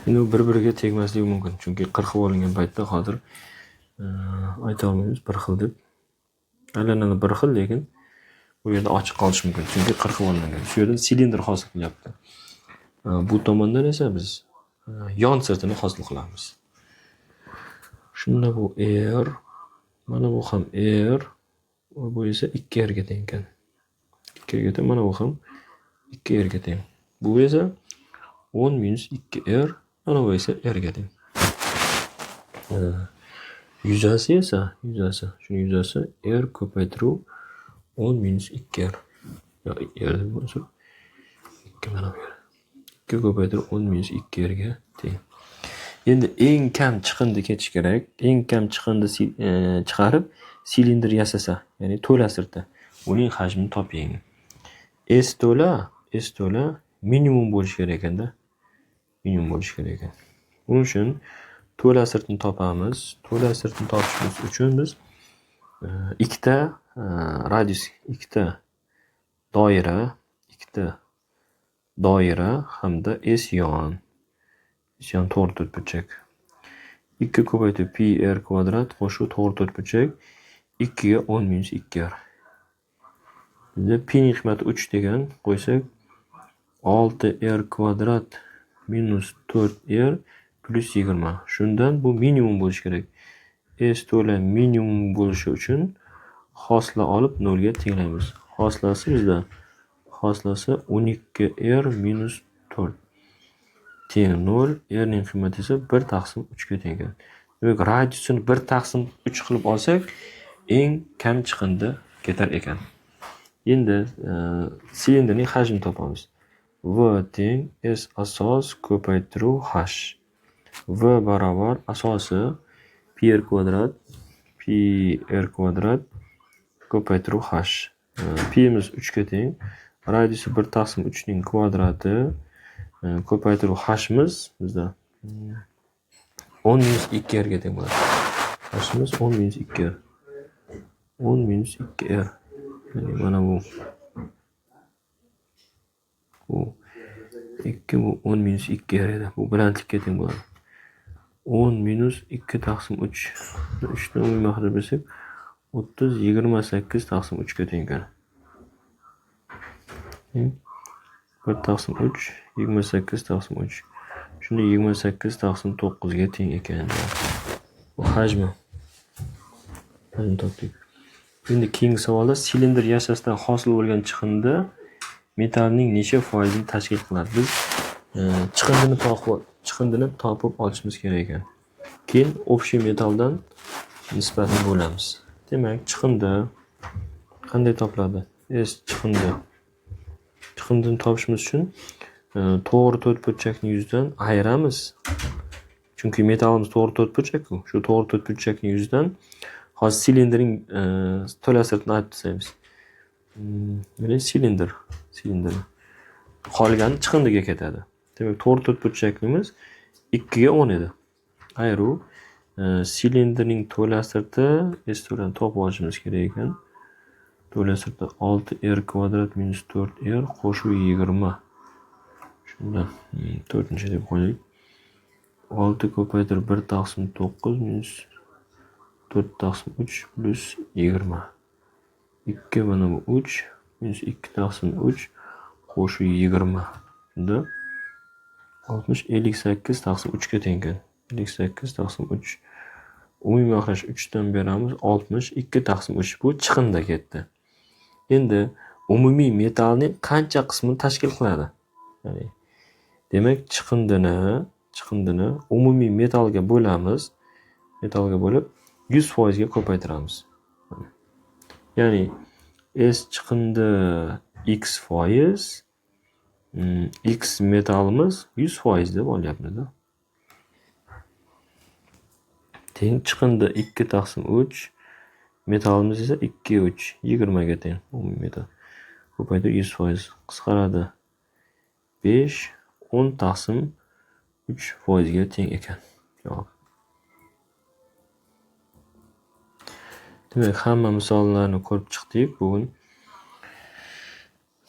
Endi u bir-biriga tegmasligi mumkin, chunki qirqib olingan paytda hozir ayta olmaymiz bir xil deb. Aylanadi bir xil, lekin bu yerda ochiq qolishi mumkin, chunki qirqib olingan. Shu yerdan silindr hosil qilyapti. Bu tomondan esa biz yon sirtini hosil qilamiz. Shunda bu R Mana bu ham R, bu esa 2R ga teng ekan. 2R ga teng, mana bu ham 2R ga teng. Bu esa 10 minus 2R, mana bu esa R ga teng. Yuzasi esa, shuni yuzasi R ko'paytiruv 10 minus 2R. Yo, R deb bo'lsa 2 mana bu. 2 ko'paytiruv 10 minus 2R ga teng. Endi eng kam chiqindi ketish kerak. Eng kam chiqindi chiqarib silindr yasasa, ya'ni to'la sirtda. Uning hajmini toping. S to'la minimum bo'lishi kerak ekanda. Minimum bo'lishi kerak ekan. Buning uchun to'la sirtni topamiz. To'la sirtni topishimiz uchun biz ikkita radius, ikkita doira hamda S yon to'g'ri to'rtburchak. 2 ko'paytirib pi r kvadrat qo'shib to'g'ri to'rtburchak 2 ga 10 minus 2r. Bizda pi ning qiymati 3 degan qo'ysak 6r kvadrat minus 4r plus 20. Shundan bu minimum bo'lishi kerak. S to'la minimum bo'lishi uchun hosila olib 0 ga tenglaymiz. Hosilasi bizda 12r minus 4 teng 0. R ning qiymati esa 1 taqsim 3 ga teng ekan. Demak, radiusini 1 taqsim 3 qilib olsak, eng kam chiqindi ketar ekan. Endi silindrning hajmini topamiz. V teng S asos ko'paytiruv H. V barobar asosi pi r kvadrat ko'paytiruv H. Pi'miz 3 ga teng. Radiusi 1 taqsim 3 ning kvadrati ko'paytiruv h'imiz bizda 10 minus 2r ga teng bo'ladi. H'imiz 10 minus 2r. 10 minus 2r. Ya'ni mana bu 2 bu 10 minus 2r edi. Bu balandlikka teng bo'ladi. 10 minus 2 taqsim 3. 3 ni umumiy qilib bersak 28 taqsim 3 ga teng ekan. 1 taqsim 3, 28 taqsim 3. Shuni 28 taqsim 9 ga teng ekan. Bu hajmi. Hajmini topdik. Endi keyingi savolda silindr yasashdan hosil bo'lgan chiqindi metalning necha foizini tashkil qiladi? Biz chiqindini topib olishimiz kerak ekan. Keyin общий metaldan nisbatni bo'lamiz. Demak, chiqindi qanday topiladi? S chiqindi. Chiqindini topishimiz uchun to'g'ri to'rtburchakning yuzidan ayiramiz. Chunki metalimiz to'g'ri to'rtburchak-ku. Shu to'g'ri to'rtburchakning yuzidan hozir silindrning to'la sirtini olib taslaymiz. Mana silindr. Qolgani chiqindiga ketadi. Demak, to'g'ri to'rtburchakimiz 2 ga 10 edi. Ayru silindrning to'la sirti S to'lani topib olishimiz kerak ekan. To'la sirti 6r kvadrat minus 4r qo'shib 20. Shundan 4-chi deb qo'ydik. 6 ko'paytirib 1 taqsim 9 minus 4 taqsim 3 plus 20. 2 mana bu 3 minus 2 taqsim 3 qo'shib 20. Shunda 58 taqsim 3 ga teng ekan. 58 taqsim 3. Umumiy mahlash 3 dan beramiz 62 taqsim 3. Bu chiqindi ketdi. Endi umumiy metalning qancha qismini tashkil qiladi? Ya'ni demak, chiqindini umumiy metalga bo'lamiz. Metalga bo'lib 100% ga ko'paytiramiz. Ya'ni S chiqindi x foiz, x metalimiz 100% deb olyapmiz. Teng chiqindi 2 taqsim 3, metalimiz esa 2 3, 20 ga teng. Umumiy metal ko'paytirib 100% qisqaradi. 5 10 taqsim 3% ga teng ekan. Javob. Demak, hamma misollarni ko'rib chiqdik bugun.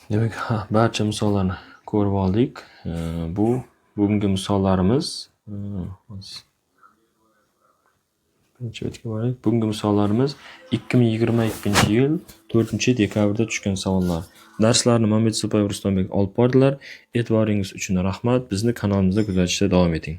Demak, barcha misollarni ko'rib oldik. Bu bugungi misollarimiz. Bugungi misollarimiz 2022-yil 4-dekabrda tushgan savollar. Darslarni Mamedso'payev Rustonbek olib bordilar. E'tiboringiz uchun rahmat. Bizni kanalimizda kuzatishda davom eting.